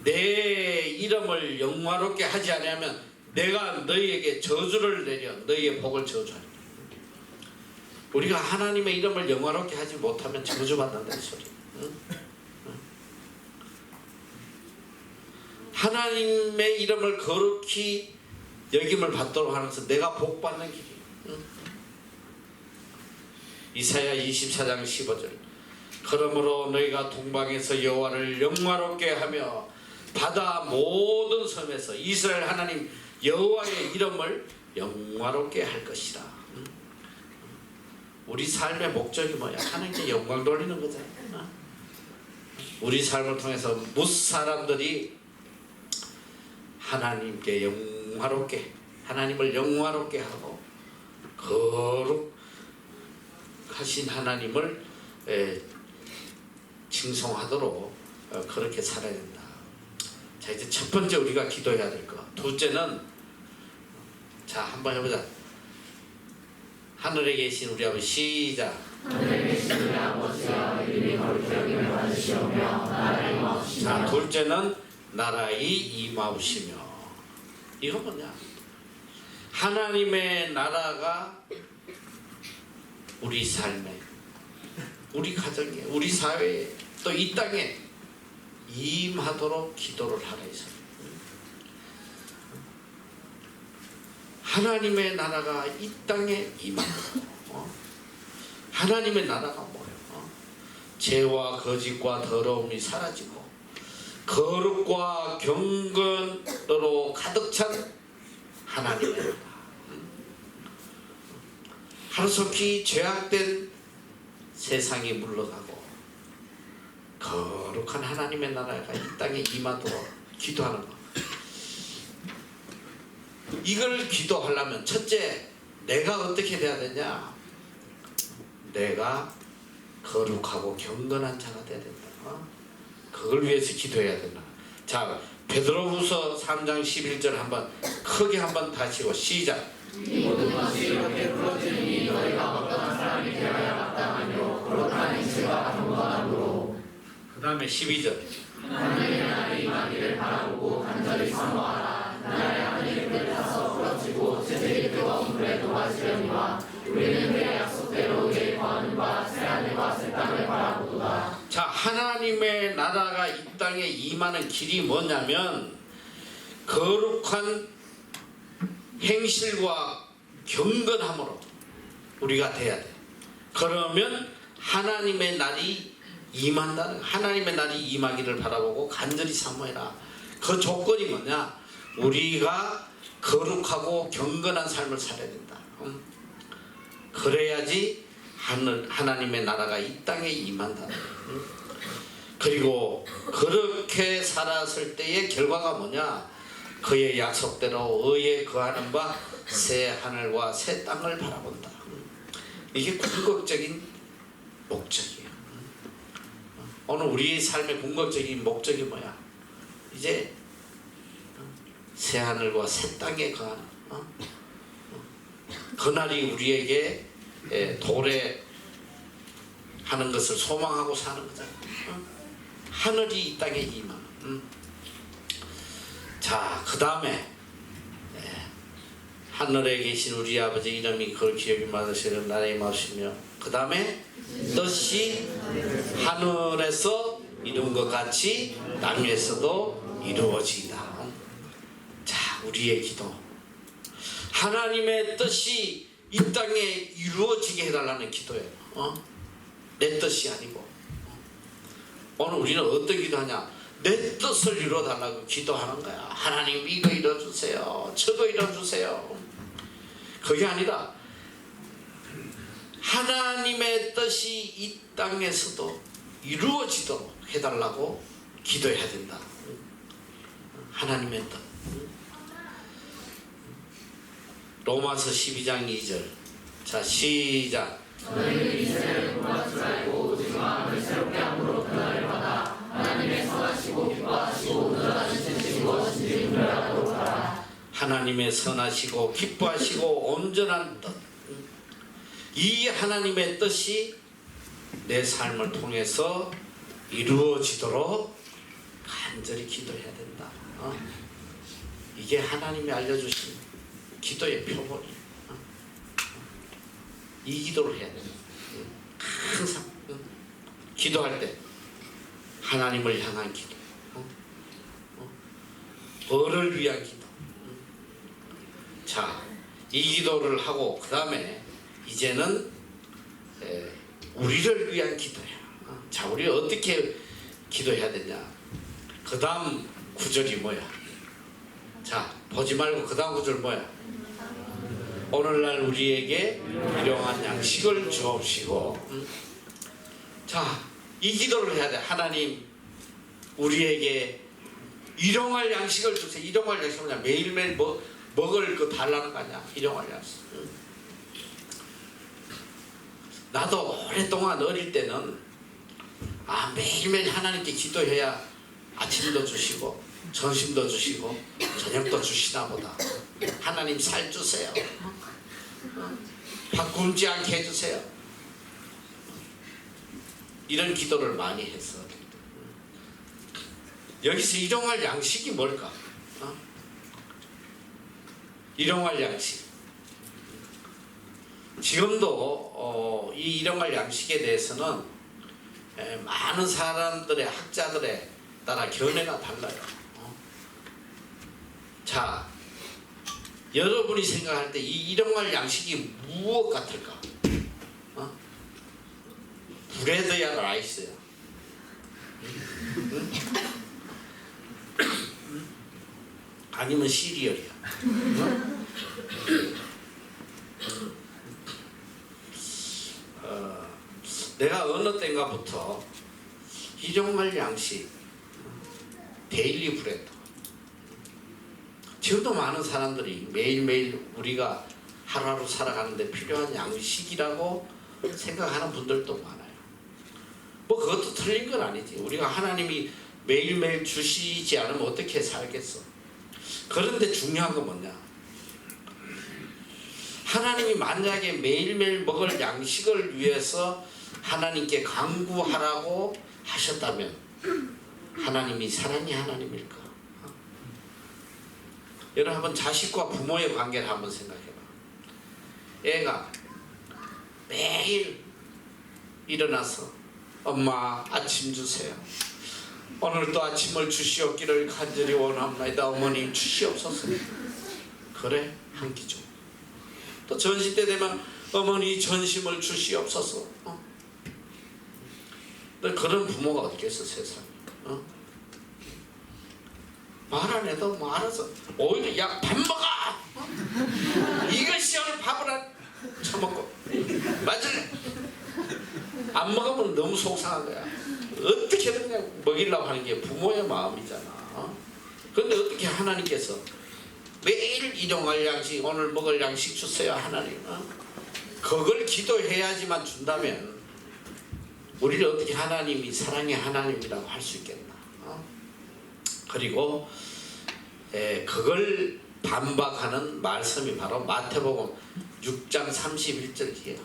내 이름을 영화롭게 하지 아니하면 내가 너희에게 저주를 내려 너희의 복을 저주하리라. 우리가 하나님의 이름을 영화롭게 하지 못하면 저주받는다는 소리. 하나님의 이름을 거룩히 여김을 받도록 하는 것은 내가 복받는 길이에요. 이사야 24장 15절 그러므로 너희가 동방에서 여호와를 영화롭게 하며 바다 모든 섬에서 이스라엘 하나님 여호와의 이름을 영화롭게 할 것이라. 우리 삶의 목적이 뭐야? 하나님께 영광 돌리는 거잖아. 우리 삶을 통해서 무슨 사람들이 하나님께 영화롭게 하나님을 영화롭게 하고 거룩하신 하나님을 칭송하도록 그렇게 살아야 된다. 자, 이제 첫 번째 우리가 기도해야 될 거. 둘째는 자 한번 해보자. 하늘에 계신 우리 아버지 시작. 하늘에 계신 우리 아버지여 이름이 거룩히 여김을 받으시오며 나라의 임하옵시며. 자 둘째는 나라의 임하옵시며. 이건 뭐냐? 하나님의 나라가 우리 삶에, 우리 가정에, 우리 사회에, 또 이 땅에 임하도록 기도를 하라 이 소리. 하나님의 나라가 이 땅에 임하도록. 하나님의 나라가 뭐예요? 죄와 거짓과 더러움이 사라지고 거룩과 경건으로 가득 찬 하나님의 나라. 하루속히 죄악된 세상이 물러가고 거룩한 하나님의 나라가 이 땅에 임하도록 기도하는 것. 이걸 기도하려면 첫째, 내가 어떻게 돼야 되냐? 내가 거룩하고 경건한 자가 돼야 된다. 그걸 위해서 기도해야 된다. 자, 베드로후서 3장 11절 한번 크게 한번 다시고 시작. 이 모든 것이 이렇게 풀어지니 너희가 어떠한 사람이 되어야 마땅하뇨. 거룩한 인식과 경건함으로. 그 다음에 12절. 하나님의 나라의 임하기를 바라보고 간절히 사모하라. 나의 하늘이 불타서 부러지고 제재의 뜨거운 불에 녹아지려니와 우리는 그의 약속대로 그의 거하는 바 새하늘과 새 땅을 바라보도다. 자, 하나님의 나라가 이 땅에 임하는 길이 뭐냐면 거룩한 행실과 경건함으로 우리가 돼야 돼. 그러면 하나님의 날이 임한다는, 하나님의 날이 임하기를 바라보고 간절히 사모해라. 그 조건이 뭐냐? 우리가 거룩하고 경건한 삶을 살아야 된다. 그래야지 하나님의 나라가 이 땅에 임한다. 그리고 그렇게 살았을 때의 결과가 뭐냐? 그의 약속대로 의에 거하는 바 새 하늘과 새 땅을 바라본다. 이게 궁극적인 목적이에요. 오늘 우리의 삶의 궁극적인 목적이 뭐야? 이제 새 하늘과 새 땅에 거하는 그날이 우리에게 도래하는 것을 소망하고 사는 거잖아. 하늘이 이 땅에 임하는. 자, 그 다음에 하늘에 계신 우리 아버지 이름이 그걸 기억이 많으시는 나라의 마시며 그 다음에 뜻이 하늘에서 이룬 것 같이 땅 위에서도 이루어지이다. 자, 우리의 기도, 하나님의 뜻이 이 땅에 이루어지게 해달라는 기도예요. 내 뜻이 아니고. 오늘 우리는 어떤 기도하냐? 내 뜻을 이루어달라고 기도하는 거야. 하나님 이거 이루어주세요, 저거 이루어주세요. 그게 아니라 하나님의 뜻이 이 땅에서도 이루어지도록 해달라고 기도해야 된다. 하나님의 뜻. 로마서 12장 2절. 자, 시작. 너희는 이스라엘 본받 줄 알고 오직 마음을 새롭게 함으로 변화를 받아 하나님의 선하시고 기뻐하시고 온전하신 뜻이 무엇인지 분별하도록 하라. 하나님의 선하시고 기뻐하시고 온전한 뜻. 이 하나님의 뜻이 내 삶을 통해서 이루어지도록 간절히 기도해야 된다. 이게 하나님이 알려주신 기도의 표본이에요. 이 기도를 해야 된다. 항상 기도할 때 하나님을 향한 기도, 을을 위한 기도. 자, 이 기도를 하고 그 다음에 이제는 우리를 위한 기도야. 자, 우리 어떻게 기도해야 되냐? 그 다음 구절이 뭐야? 자, 보지 말고 그 다음 구절 뭐야? 오늘날 우리에게 일용할 양식을 주옵시고. 자, 이 기도를 해야 돼. 하나님, 우리에게 일용할 양식을 주세요. 일용할 양식은 뭐냐? 매일매일 먹을 거 달라는 거 아니야? 일용할 양식. 나도 오랫동안 어릴 때는 매일매일 하나님께 기도해야 아침도 주시고 점심도 주시고 저녁도 주시나 보다. 하나님 살 주세요. 밥 굶지 않게 해주세요. 이런 기도를 많이 했어. 여기서 일용할 양식이 뭘까? 일용할 양식. 지금도 이 일용할 양식에 대해서는 많은 사람들의 학자들에 따라 견해가 달라요. 자, 여러분이 생각할 때 이 일용할 양식이 무엇 같을까? 브레드야 라이스야? 응? 아니면 시리얼이야? 내가 어느 때인가부터 일용할 양식, 데일리 브레드, 지금도 많은 사람들이 매일매일 우리가 하루하루 살아가는데 필요한 양식이라고 생각하는 분들도 많아요. 뭐 그것도 틀린 건 아니지. 우리가 하나님이 매일매일 주시지 않으면 어떻게 살겠어. 그런데 중요한 건 뭐냐, 하나님이 만약에 매일매일 먹을 양식을 위해서 하나님께 간구하라고 하셨다면 하나님이 사랑의 하나님일까? 여러분 한번 자식과 부모의 관계를 한번 생각해봐. 애가 매일 일어나서 엄마 아침 주세요. 오늘도 아침을 주시옵기를 간절히 원합니다. 어머니 주시옵소서. 그래? 한 끼 줘. 또 전시 때 되면 어머니 전심을 주시옵소서. 그런 부모가 어디 있겠어 세상에. 말 안 해도 뭐 알아서 오히려 야 밥 먹어. 이것이 오늘 밥을 안 처먹고 맞을래? 안 먹으면 너무 속상한 거야. 어떻게든 그냥 먹이려고 하는 게 부모의 마음이잖아. 그런데 어떻게 하나님께서 매일 일용할 양식, 오늘 먹을 양식 주세요 하나님. 그걸 기도해야지만 준다면 우리를 어떻게 하나님이 사랑의 하나님이라고 할 수 있겠나. 그리고 그걸 반박하는 말씀이 바로 마태복음 6장 31절이에요.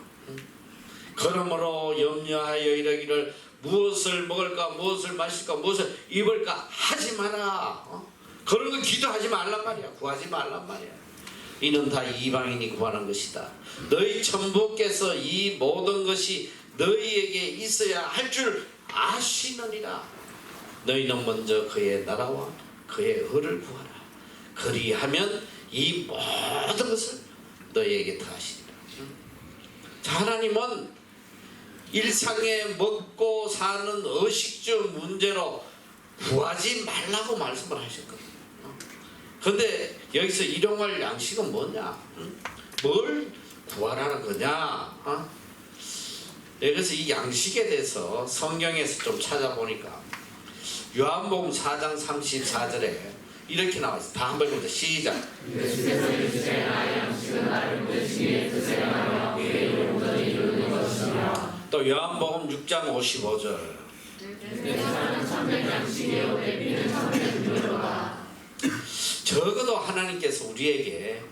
그러므로 염려하여 이르기를 무엇을 먹을까 무엇을 마실까 무엇을 입을까 하지 마라. 그런 거 기도하지 말란 말이야. 구하지 말란 말이야. 이는 다 이방인이 구하는 것이다. 너희 천부께서 이 모든 것이 너희에게 있어야 할 줄 아시느니라. 너희는 먼저 그의 나라와 그의 의를 구하라. 그리하면 이 모든 것을 너희에게 더하시리라. 자, 하나님은 일상에 먹고 사는 의식주 문제로 구하지 말라고 말씀을 하셨거든요. 그런데 여기서 일용할 양식은 뭐냐? 뭘 구하라는 거냐? 그래서 이 양식에 대해서 성경에서 좀 찾아보니까 요한복음 4장 34절에 이렇게 나와있어요. 다 한 번 읽어보자. 시작. 예수께서 이르시되 나의 양식은 나를 믿으시기에 그 생각하며 그의 이름을 온전히 이루는 것이니라. 또 요한복음 6장 55절. 내 사랑은 참된 양식이요 내 피는 참된 물이로다. 적어도 하나님께서 우리에게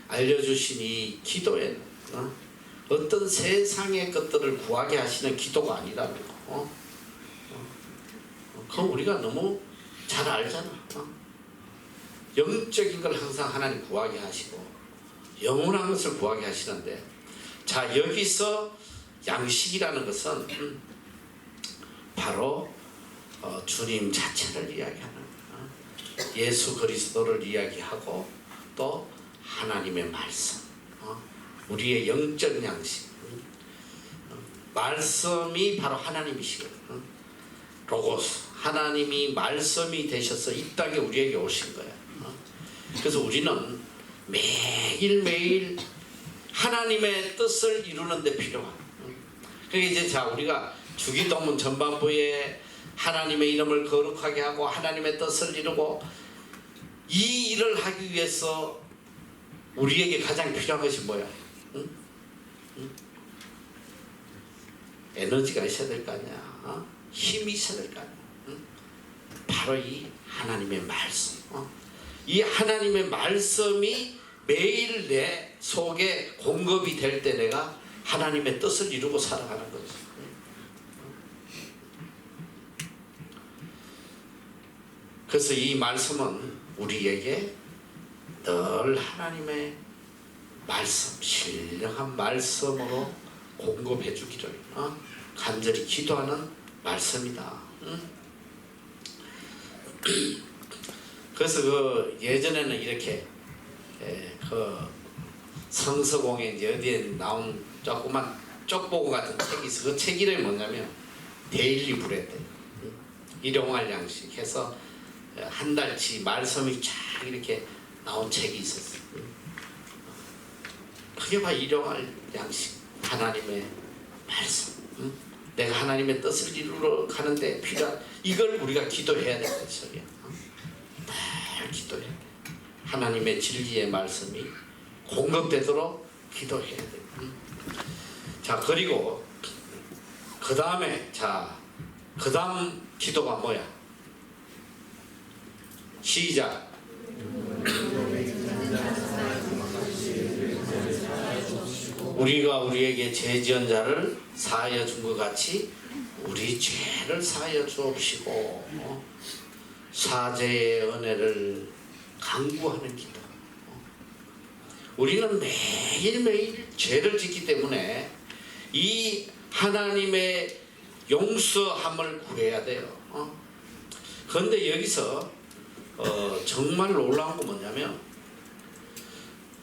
알려주신 이 기도에는 어떤 세상의 것들을 구하게 하시는 기도가 아니라는 거. 그건 우리가 너무 잘 알잖아. 영적인 걸 항상 하나님 구하게 하시고 영원한 것을 구하게 하시는데, 자, 여기서 양식이라는 것은 바로 주님 자체를 이야기하는, 예수 그리스도를 이야기하고 또 하나님의 말씀, 우리의 영적 양식, 말씀이 바로 하나님이시거든. 로고스, 하나님이 말씀이 되셔서 이 땅에 우리에게 오신 거야. 그래서 우리는 매일매일 하나님의 뜻을 이루는 데 필요한, 그게 이제 자, 우리가 주기도문 전반부에 하나님의 이름을 거룩하게 하고 하나님의 뜻을 이루고, 이 일을 하기 위해서 우리에게 가장 필요한 것이 뭐야? 에너지가 있어야 될 거 아니야. 힘이 있어야 될 거 아니야. 바로 이 하나님의 말씀. 이 하나님의 말씀이 매일 내 속에 공급이 될 때 내가 하나님의 뜻을 이루고 살아가는 거지. 그래서 이 말씀은 우리에게 늘 하나님의 말씀, 신령한 말씀으로 공급해 주기를 간절히 기도하는 말씀이다. 그래서 그 예전에는 이렇게 그 성서공에 이제 어디에 나온 조그만 쪽보고 같은 책이 있어. 그 책 이름이 뭐냐면 데일리 브레드, 일용할 양식 해서 한 달치 말씀이 쫙 이렇게 나온 책이 있었어. 그게 바로 일용할 양식, 하나님의 말씀. 내가 하나님의 뜻을 이루러 가는데 필요한 이걸 우리가 기도해야 된다는 소리야. 늘 기도해. 하나님의 진리의 말씀이 공급되도록 기도해야 돼. 자, 그리고 그 다음에 그 다음 기도가 뭐야? 시작. 우리가 우리에게 죄 지은 자를 사하여 준 것 같이 우리 죄를 사하여 주옵시고 사죄의 은혜를 간구하는 기도. 우리는 매일매일 죄를 짓기 때문에 이 하나님의 용서함을 구해야 돼요. 그런데 여기서 정말 놀라운 건 뭐냐면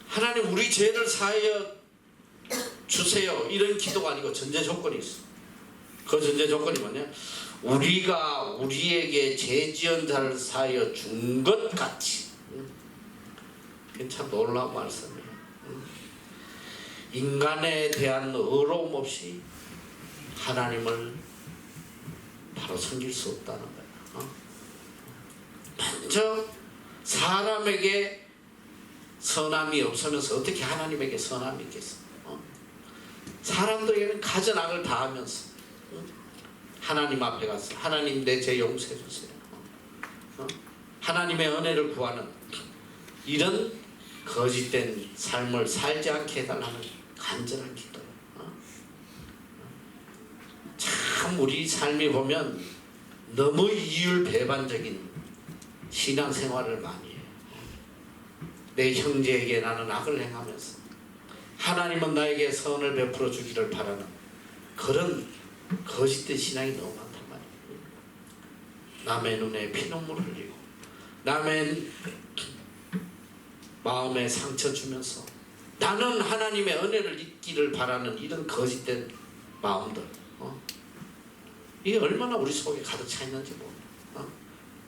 하나님 우리 죄를 사하여 주세요 이런 기도가 아니고 전제 조건이 있어. 그 전제 조건이 뭐냐? 우리가 우리에게 죄 지은 자를 사하여 준 것 같이. 참 놀라운 말씀이에요. 인간에 대한 의로움 없이 하나님을 바로 섬길 수 없다는 거야. 먼저 사람에게 선함이 없으면서 어떻게 하나님에게 선함이 있겠어? 사람들에게는 가진 악을 다 하면서 하나님 앞에 가서 하나님 내 죄 용서해 주세요. 하나님의 은혜를 구하는 이런 거짓된 삶을 살지 않게 해달라는 간절한 기도. 참 우리 삶이 보면 너무 이율배반적인 신앙생활을 많이 해요. 내 형제에게 나는 악을 행하면서 하나님은 나에게 선을 베풀어 주기를 바라는 그런 거짓된 신앙이 너무 많단 말이에요. 남의 눈에 피눈물 흘리고 남의 마음에 상처 주면서 나는 하나님의 은혜를 잊기를 바라는 이런 거짓된 마음들. 이게 얼마나 우리 속에 가득 차 있는지 모르겠어.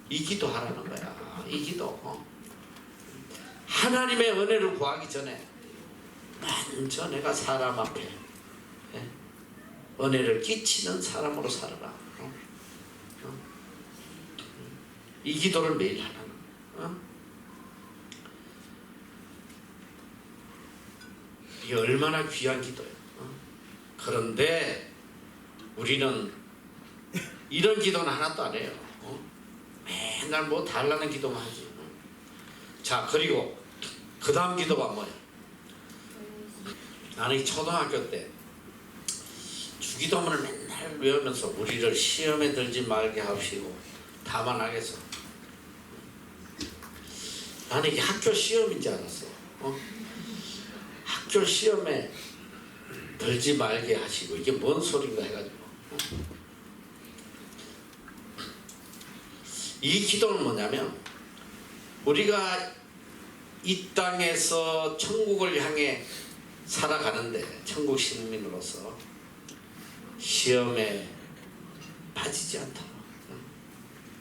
이 기도 하라는 거야. 이 기도. 하나님의 은혜를 구하기 전에 먼저 내가 사람 앞에 은혜를 끼치는 사람으로 살아라. 이 기도를 매일 하라는. 이게 얼마나 귀한 기도예요. 그런데 우리는 이런 기도는 하나도 안 해요. 맨날 뭐 달라는 기도만 하지. 자, 그리고 그 다음 기도가 뭐야? 나는 이 초등학교 때 주기도문을 맨날 외우면서 우리를 시험에 들지 말게 하시고 다만 하겠어. 나는 이게 학교 시험인 줄 알았어. 학교 시험에 들지 말게 하시고 이게 뭔 소린가 해가지고 이 기도는 뭐냐면 우리가 이 땅에서 천국을 향해 살아가는데 천국 시민으로서 시험에 빠지지 않도록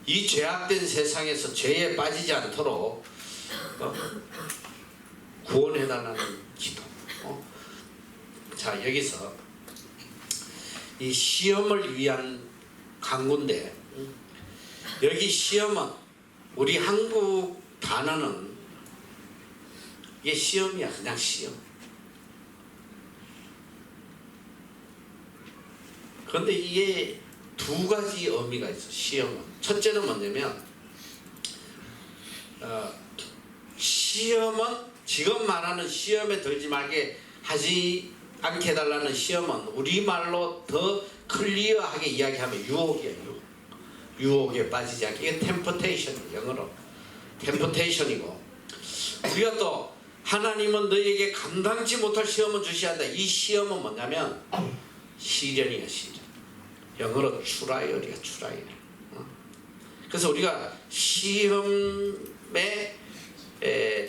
이 죄악된 세상에서 죄에 빠지지 않도록 구원해달라는 기도. 자, 여기서 이 시험을 위한 강구인데 여기 시험은 우리 한국 단어는 이게 시험이야. 그냥 시험. 그런데 이게 두 가지 의미가 있어. 시험은 첫째는 뭐냐면 시험은 지금 말하는 시험에 들지 말게 하지 않게 해달라는 시험은 우리말로 더 클리어하게 이야기하면 유혹이에요. 유혹에 빠지지 않게. 이게 템프테이션, 영어로 템프테이션이고 우리가 또 하나님은 너희에게 감당치 못할 시험을 주셔야 한다. 이 시험은 뭐냐면 시련이야, 시련. 영어로 트라이얼이야, 트라이얼. 그래서 우리가 시험의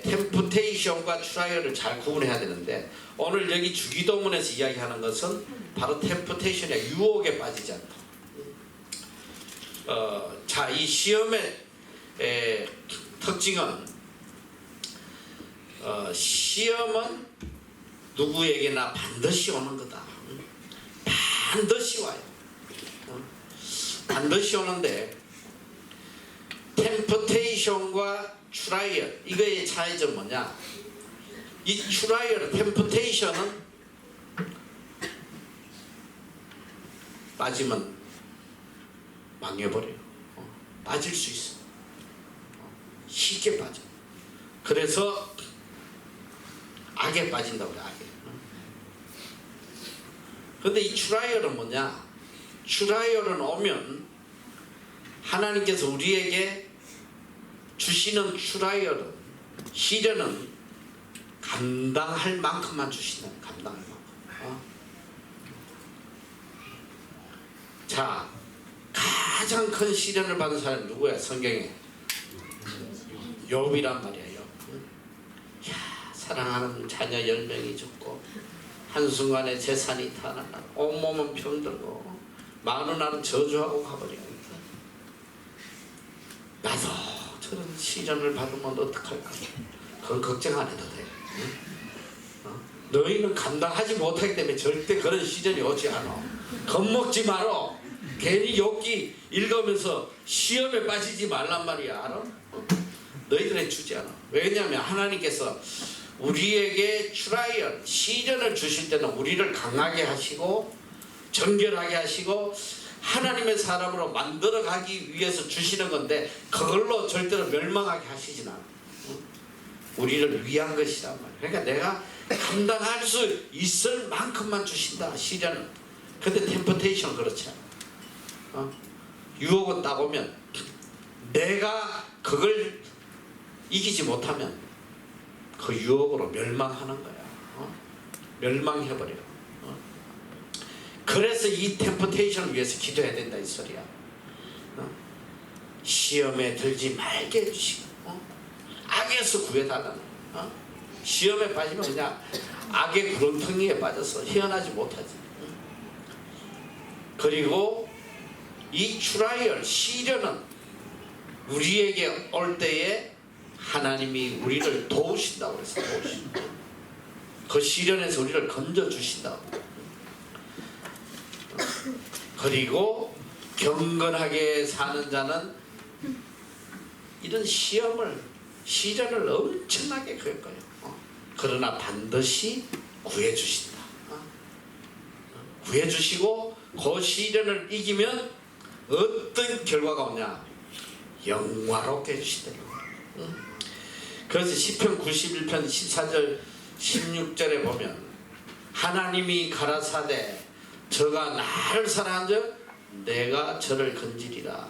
템프테이션과 트라이얼을 잘 구분해야 되는데, 오늘 여기 주기도문에서 이야기하는 것은 바로 템프테이션이야. 유혹에 빠지지 않다. 자, 이 시험의 특징은 시험은 누구에게나 반드시 오는 거다. 반드시 와요. 반드시 오는데 템프테이션과 트라이얼, 이거의 차이점 뭐냐? 이 트라이얼, 템프테이션은 빠지면 망해버려요. 빠질 수 있어. 쉽게 빠져. 그래서 악에 빠진다고 그래, 악에. 근데 이 트라이얼은 뭐냐? 트라이얼은 오면 하나님께서 우리에게 주시는 트라이얼은, 시련은 감당할 만큼만 주신다. 감당할 만큼. 자, 가장 큰 시련을 받은 사람이 누구야? 성경에 욥이란 말이야. 욥. 야, 사랑하는 자녀 10명이 죽고 한순간에 재산이 타나가 온몸은 병들고 마누라는 저주하고 가버려. 나도 저런 시련을 받으면 어떡할까? 그건 걱정 안 해도 돼. 너희는 감당하지 못하기 때문에 절대 그런 시련이 오지 않아. 겁먹지 마라. 괜히 욥기 읽으면서 시험에 빠지지 말란 말이야. 알아? 너희들에 주지 않아. 왜냐하면 하나님께서 우리에게 트라이얼, 시련을 주실 때는 우리를 강하게 하시고 정결하게 하시고 하나님의 사람으로 만들어가기 위해서 주시는 건데, 그걸로 절대로 멸망하게 하시진 않아. 우리를 위한 것이란 말이야. 그러니까 내가 감당할 수 있을 만큼만 주신다, 시련은. 근데 템퍼테이션 그렇지 않아. 유혹은 딱 오면 내가 그걸 이기지 못하면 그 유혹으로 멸망하는 거야. 멸망해버려. 그래서 이 템퍼테이션을 위해서 기도해야 된다, 이 소리야. 시험에 들지 말게 해주시고 악에서 구해달라는 거야. 시험에 빠지면 그냥 악의 구렁텅이에 빠져서 헤어나지 못하지. 그리고 이 트라이얼, 시련은 우리에게 올 때에 하나님이 우리를 도우신다고 그랬어. 도우신다. 그 시련에서 우리를 건져주신다고. 그리고 경건하게 사는 자는 이런 시련을 엄청나게 겪어요. 그러나 반드시 구해주신다. 구해주시고 그 시련을 이기면 어떤 결과가 오냐? 영화롭게 해주신다. 그래서 시편 91편 14절 16절에 보면 하나님이 가라사대 저가 나를 사랑한즉 내가 저를 건지리라.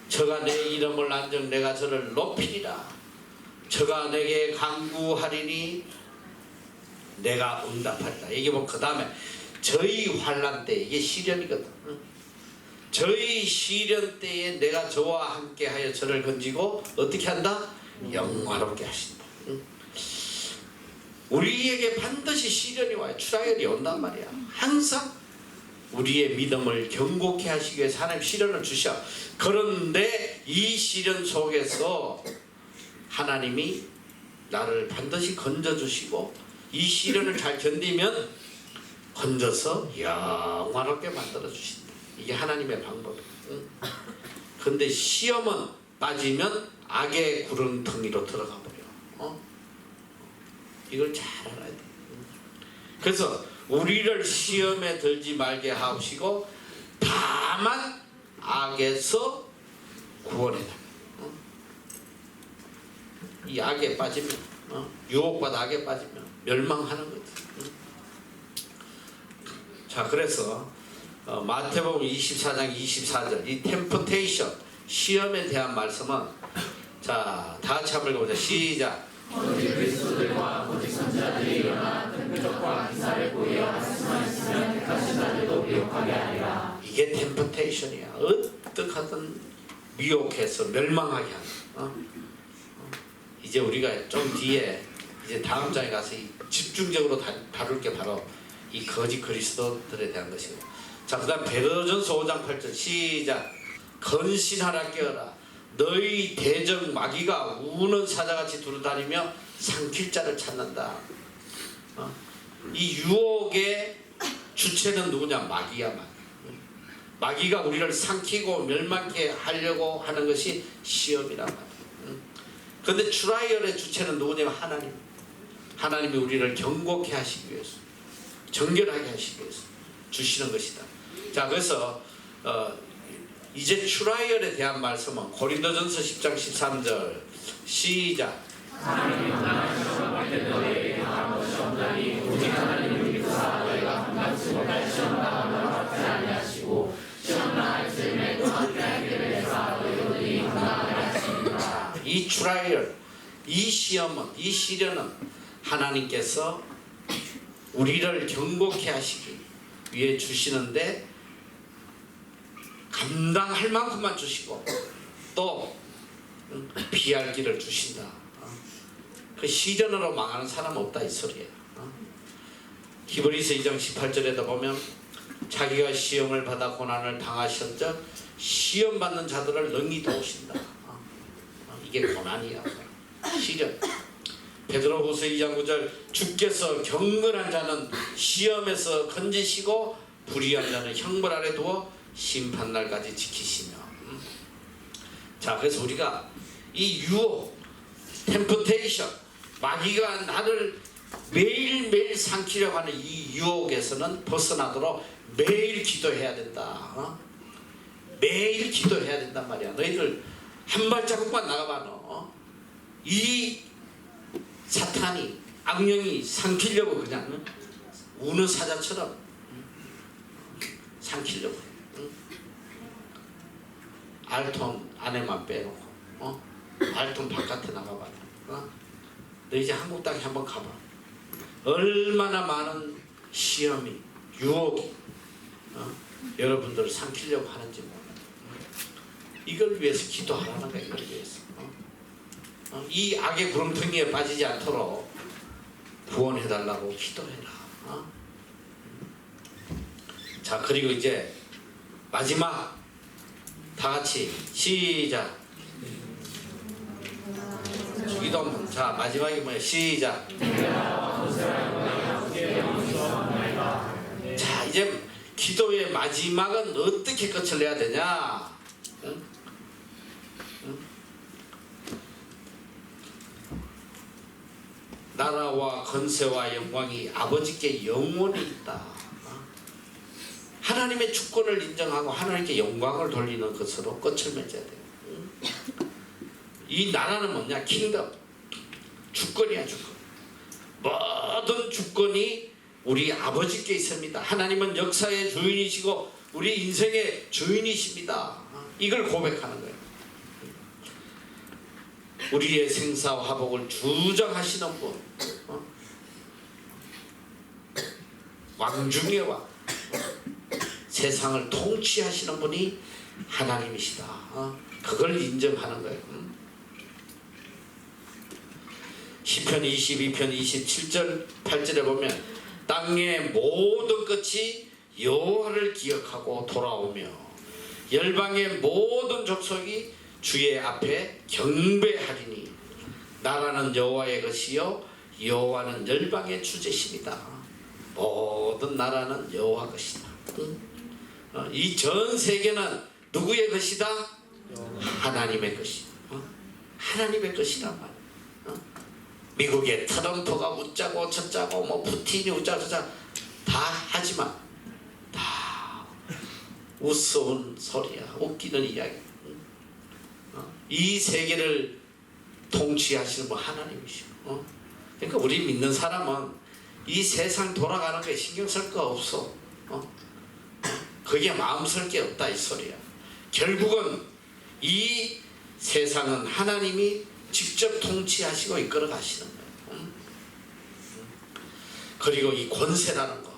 저가 내 이름을 안즉 내가 저를 높이리라. 저가 내게 간구하리니 내가 응답하리라. 이게 뭐 그 다음에 저희 환난 때, 이게 시련이거든. 저희 시련 때에 내가 저와 함께하여 저를 건지고 어떻게 한다? 영화롭게 하신다. 우리에게 반드시 시련이 와요. 트라이얼이 온단 말이야. 항상 우리의 믿음을 견고케 하시기 위해서 하나님 시련을 주셔. 그런데 이 시련 속에서 하나님이 나를 반드시 건져주시고 이 시련을 잘 견디면 건져서 영화롭게 만들어주신다. 이게 하나님의 방법이에요. 그런데 시험은 빠지면 악의 구렁텅이로 들어가 버려. 이걸 잘 알아야 돼. 그래서 우리를 시험에 들지 말게 하시고 다만 악에서 구원해달라. 이 악에 빠지면, 유혹받아 악에 빠지면 멸망하는 거지. 자, 그래서 마태복음 24장 24절 이 템프테이션, 시험에 대한 말씀은 자, 다 같이 한번 읽어보자. 시작. 거짓 그리스도들과 거짓 선지자들이 일어나 큰 표적과 기사를 보이어 할 수만 있으면 택하신 자들도 미혹하게 하리라. 이게 템프테이션이야. 어떻게든 미혹해서 멸망하게 하는. 이제 우리가 좀 뒤에 이제 다음 장에 가서 집중적으로 다룰 게 바로 이 거짓 그리스도들에 대한 것이고. 자, 그다음 베드로전서 5장 8절 시작. 건신하라 깨어라. 너희 대적 마귀가 우는 사자같이 두루다니며 삼킬 자를 찾는다. 이 유혹의 주체는 누구냐? 마귀야, 마귀. 마귀가 우리를 삼키고 멸망케 하려고 하는 것이 시험이란 말이야. 그런데 트라이얼의 주체는 누구냐면 하나님. 하나님이 우리를 경고케 하시기 위해서, 정결하게 하시기 위해서 주시는 것이다. 자, 그래서 이제 트라이얼에 대한 말씀은 고린도전서 10장 13절 시작. 하나님이 만나는 시험할 때 너희에게 당한 것이 없나니 오직 하나님을 믿으사 너희가 감당치 못할 시험을 당하면 받지 아니하시고 시험 당할 즈음에 또 함께 하게 되사 너희들이 감당하게 하시니라. 이 트라이얼, 이 시험은, 이 시련은 하나님께서 우리를 경고케 하시기 위해 주시는데 감당할 만큼만 주시고 또 피할 길을 주신다. 그 시련으로 망하는 사람 없다 이 소리야. 히브리서 2장 18절에도 보면 자기가 시험을 받아 고난을 당하셨적 시험 받는 자들을 능히 도우신다. 이게 고난이야. 시련. 베드로후서 2장 9절 주께서 경건한 자는 시험에서 건지시고 불의한 자는 형벌 아래 두어 심판날까지 지키시며. 자, 그래서 우리가 이 유혹, 템프테이션, 마귀가 나를 매일매일 삼키려고 하는 이 유혹에서는 벗어나도록 매일 기도해야 된다. 매일 기도해야 된단 말이야. 너희들 한 발자국만 나가봐. 너 이 사탄이, 악령이 삼키려고 그냥 우는 사자처럼 삼키려고 해. 알통 안에만 빼놓고 알통 바깥에 나가봐. 너 이제 한국 땅에 한번 가봐. 얼마나 많은 시험이, 유혹이 여러분들을 삼키려고 하는지 몰라. 이걸 위해서 기도하라는 거야. 이걸 위해서. 이 악의 구렁텅이에 빠지지 않도록 구원해달라고 기도해라. 자, 그리고 이제 마지막 다 같이 시작. 기도. 자, 마지막이 뭐야? 시작. 자, 이제 기도의 마지막은 어떻게 끝을 내야 되냐? 응? 나라와 건세와 영광이 아버지께 영원히 있다. 하나님의 주권을 인정하고 하나님께 영광을 돌리는 것으로 끝을 맺어야 돼요. 이 나라는 뭐냐? 킹덤. 주권이야, 주권. 모든 주권이 우리 아버지께 있습니다. 하나님은 역사의 주인이시고 우리 인생의 주인이십니다. 이걸 고백하는 거예요. 우리의 생사와 화복을 주정하시는 분, 왕중의 왕, 세상을 통치하시는 분이 하나님이시다. 그걸 인정하는 거예요. 시편 22편 27절 8절에 보면 땅의 모든 끝이 여호와를 기억하고 돌아오며 열방의 모든 족속이 주의 앞에 경배하리니 나라는 여호와의 것이요 여호와는 열방의 주제십니다. 모든 나라는 여호와 것이다. 이 전 세계는 누구의 것이다? 하나님의 것이다. 하나님의 것이란 말이야. 미국의 트럼프가 웃자고 저짜고 뭐 푸틴이 웃자고 저짜 다 하지만 다 우스운 소리야. 웃기는 이야기. 이 세계를 통치하시는 분 하나님이시고. 그러니까 우리 믿는 사람은 이 세상 돌아가는 거에 신경 쓸 거 없어. 거기에 마음 쓸 게 없다 이 소리야. 결국은 이 세상은 하나님이 직접 통치하시고 이끌어 가시는 거예요. 그리고 이 권세라는 거,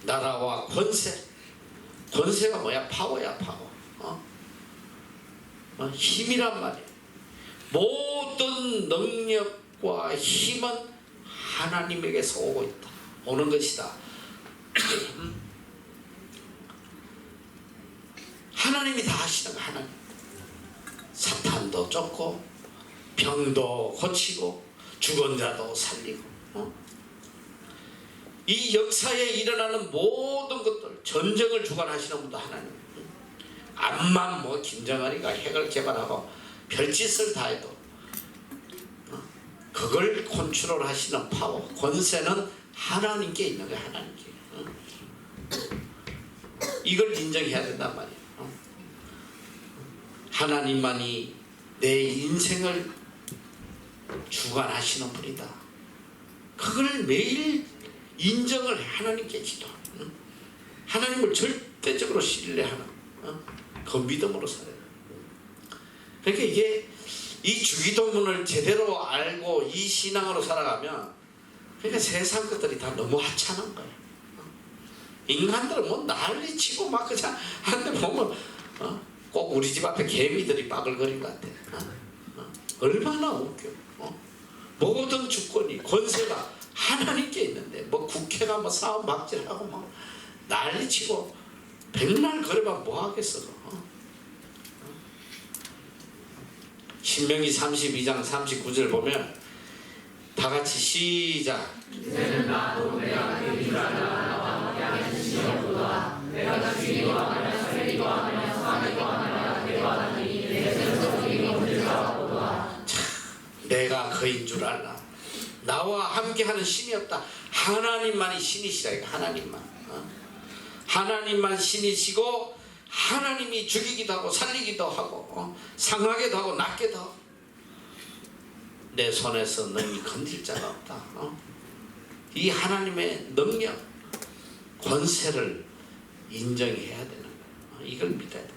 나라와 권세가 뭐야? 파워야, 파워. 힘이란 말이에요. 모든 능력과 힘은 하나님에게서 오고 있다. 오는 것이다. 하나님이 다 하시는 거. 하나님. 사탄도 쫓고 병도 고치고 죽은 자도 살리고. 이 역사에 일어나는 모든 것들, 전쟁을 주관하시는 분도 하나님. 암만 뭐 김정은이가 핵을 개발하고 별짓을 다 해도 그걸 컨트롤 하시는 파워, 권세는 하나님께 있는 거예요. 하나님께. 이걸 인정해야 된단 말이에요. 하나님만이 내 인생을 주관하시는 분이다. 그걸 매일 인정을 하나님께 기도하는, 하나님을 절대적으로 신뢰하는 그 믿음으로 살아요. 그러니까 이게 이 주기도문을 제대로 알고 이 신앙으로 살아가면, 그러니까 세상 것들이 다 너무 하찮은 거예요. 인간들은 뭐 난리치고 막 그냥 한데 보면 꼭 우리 집 앞에 개미들이 빠글거린 것 같아. 얼마나 웃겨. 모든 주권이, 권세가 하나님께 있는데 뭐 국회가 뭐 사업 막질하고 막 난리치고 백날 거려봐 뭐 하겠어. 신명기 32장 39절 보면 다 같이 시작. 이제는 나도 내가 그 이스라엘과 나와 함께 하는 신이었도다. 내가 주기도와 하며 살기도와 하며 사기도와 하며 내가 하니 내 생각이 없는 자로다. 내가 그인 줄 알라. 나와 함께하는 신이었다. 하나님만이 신이시라. 이거 하나님만. 하나님만 신이시고 하나님이 죽이기도 하고 살리기도 하고 상하게도 하고 낫게도 하고 내 손에서 능히 건질 자가 없다. 이 하나님의 능력, 권세를 인정해야 되는 거야. 이걸 믿어야 돼.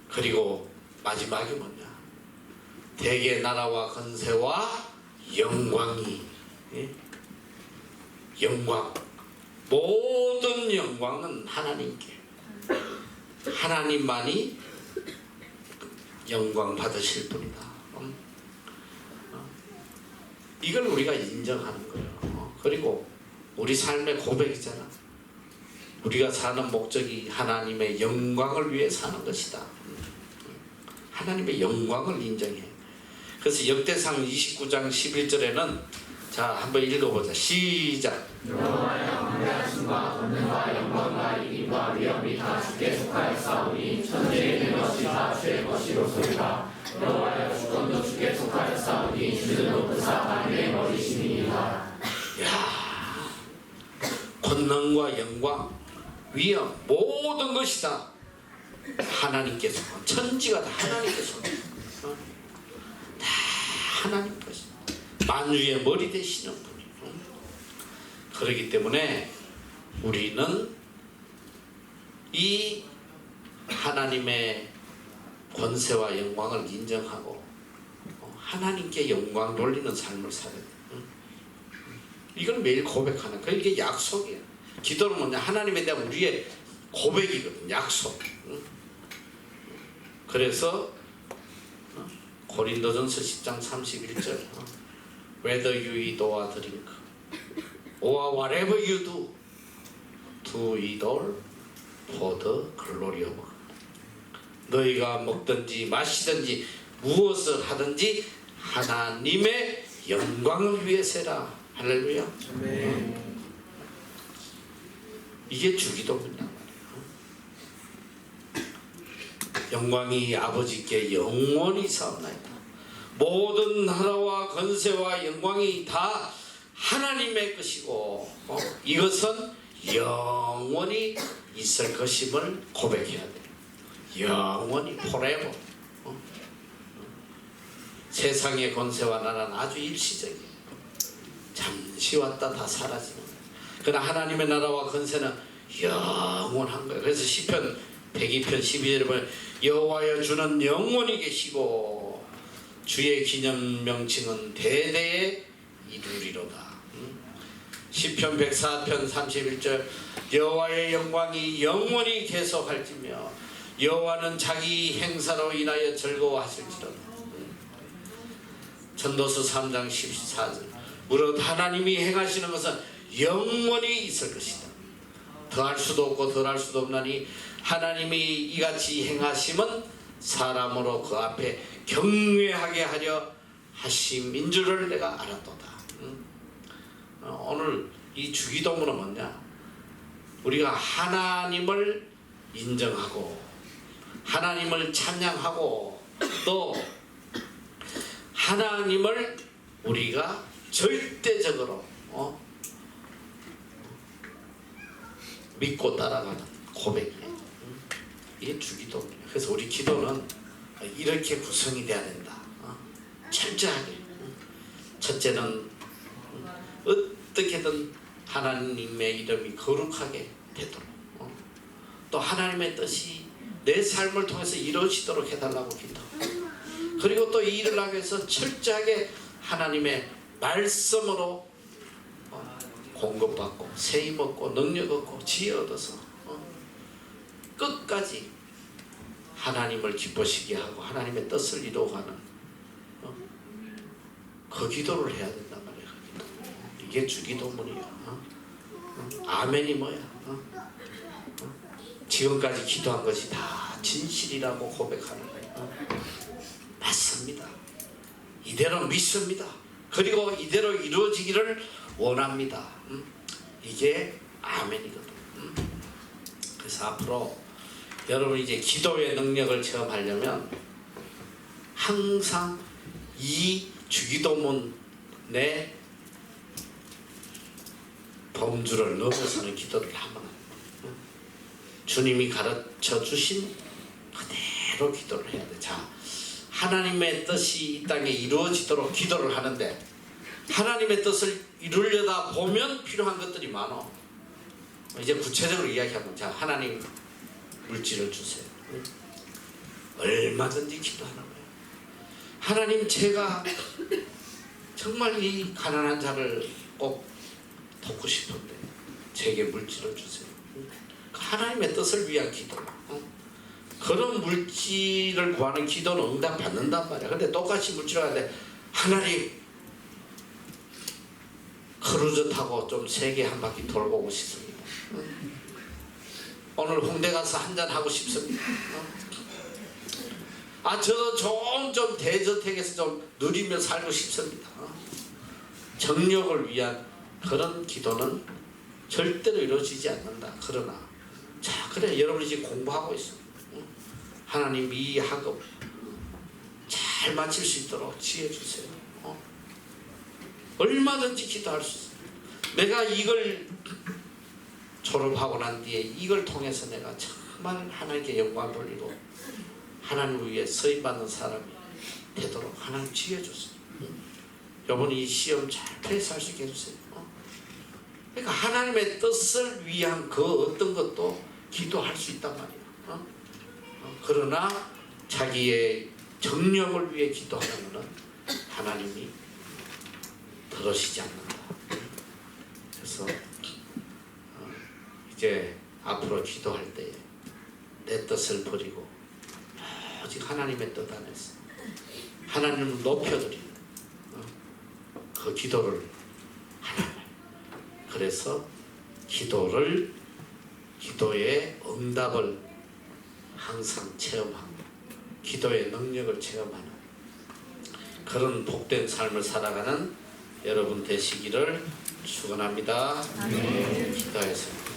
그리고 마지막이 뭐냐? 대개 나라와 권세와 영광이, 영광, 모든 영광은 하나님께, 하나님만이 영광 받으실 분이다. 이걸 우리가 인정하는 거예요. 그리고 우리 삶의 고백이잖아. 우리가 사는 목적이 하나님의 영광을 위해 사는 것이다. 하나님의 영광을 인정해. 그래서 역대상 29장 11절에는 자 한번 읽어보자. 시작. 여호와의 광대하심과 권능과 영광과 이김과 위엄이 다 주께 속하였사오니 천지에 있는 것이 다 주의 것이로소이다. 여호와의 주권도 주께 속하였사오니 주는 높으사 하늘의 머리심이니라. 야, 권능과 영광, 위엄 모든 것이 다 하나님께서, 천지가 다 하나님께서, 다 하나님 것이, 만유의 머리 되시는 분이. 그렇기 때문에 우리는 이 하나님의 권세와 영광을 인정하고 하나님께 영광 돌리는 삶을 살아야 돼. 이걸 매일 고백하는 거예요. 이게 약속이에요. 기도는 뭐냐? 하나님에 대한 우리의 고백이거든. 약속. 그래서 고린도전서 10장 31절 Whether you eat or drink or whatever you do, do it all for the glory of God. 너희가 먹든지 마시든지 무엇을 하든지 하나님의 영광을 위해서라. 할렐루야. 이게 주기도문이야. 영광이 아버지께 영원히 사옵나이다. 모든 나라와 권세와 영광이 다 하나님의 것이고 이것은 영원히 있을 것임을 고백해야 돼. 영원히 forever. 세상의 권세와 나라는 아주 일시적이에요. 잠시 왔다 다 사라지는 거예요. 그러나 하나님의 나라와 권세는 영원한 거예요. 그래서 시편 102편 12절에 보면 여호와여 주는 영원히 계시고 주의 기념 명칭은 대대에 이루리로다. 시편 104편 31절 여호와의 영광이 영원히 계속할지며 여호와는 자기 행사로 인하여 즐거워하실지로다. 전도서 3장 14절 무릇 하나님이 행하시는 것은 영원히 있을 것이다. 더할 수도 없고 덜할 수도 없나니 하나님이 이같이 행하심은 사람으로 그 앞에 경외하게 하려 하심인 줄을 내가 알았도다. 오늘 이 주기도문은 뭐냐? 우리가 하나님을 인정하고 하나님을 찬양하고 또 하나님을 우리가 절대적으로 믿고 따라가는 고백이에요. 이게 주기도문이에요. 그래서 우리 기도는 이렇게 구성이 돼야 된다. 철저하게. 첫째는 어떻게든 하나님의 이름이 거룩하게 되도록 또 하나님의 뜻이 내 삶을 통해서 이루어지도록 해달라고 기도. 그리고 또 이 일을 하기 위해서 철저하게 하나님의 말씀으로 공급받고 세임 얻고 능력 얻고 지혜 얻어서 끝까지 하나님을 기쁘시게 하고 하나님의 뜻을 이루어가는 그 기도를 해야 된단 말이에요. 그 기도. 이게 주기도문이야. 아멘이 뭐야? 지금까지 기도한 것이 다 진실이라고 고백하는 거예요. 맞습니다. 이대로 믿습니다. 그리고 이대로 이루어지기를 원합니다. 이게 아멘이거든. 그래서 앞으로 여러분 이제 기도의 능력을 체험하려면 항상 이 주기도문의 범주를 넘어서는 기도를 하면 주님이 가르쳐 주신 그대로 기도를 해야 돼. 자, 하나님의 뜻이 이 땅에 이루어지도록 기도를 하는데 하나님의 뜻을 이루려다 보면 필요한 것들이 많아. 이제 구체적으로 이야기하면 자, 하나님 물질을 주세요. 얼마든지 기도하는 거예요. 하나님 제가 정말 이 가난한 자를 꼭 돕고 싶은데 제게 물질을 주세요. 하나님의 뜻을 위한 기도. 그런 물질을 구하는 기도는 응답 받는단 말이야. 근데 똑같이 물질을 하는데 하나님 크루즈 타고 좀 세계 한 바퀴 돌고 싶습니다. 오늘 홍대 가서 한잔 하고 싶습니다. 저 좀 대저택에서 좀 누리며 살고 싶습니다. 정력을 위한 그런 기도는 절대로 이루어지지 않는다. 그러나 자, 그래 여러분이 지금 공부하고 있어. 하나님 이 학업 잘 마칠 수 있도록 지혜 주세요. 얼마든지 기도할 수 있어요. 내가 이걸 졸업하고 난 뒤에 이걸 통해서 내가 정말 하나님께 영광 돌리고 하나님을 위해 쓰임받는 사람이 되도록 하나님 지혜 주세요. 여러분이 이 시험 잘 패스할 수 있게 해주세요. 그러니까 하나님의 뜻을 위한 그 어떤 것도 기도할 수 있단 말이에요. 그러나 자기의 정력을 위해 기도하는 것은 하나님이 들으시지 않는다. 그래서 이제 앞으로 기도할 때에 내 뜻을 버리고 오직 하나님의 뜻 안에서 하나님을 높여드리는 그 기도를 하나님. 그래서 기도의 응답을 항상 체험하고 기도의 능력을 체험하는 그런 복된 삶을 살아가는 여러분 되시기를 축원합니다. 기도하겠습니다.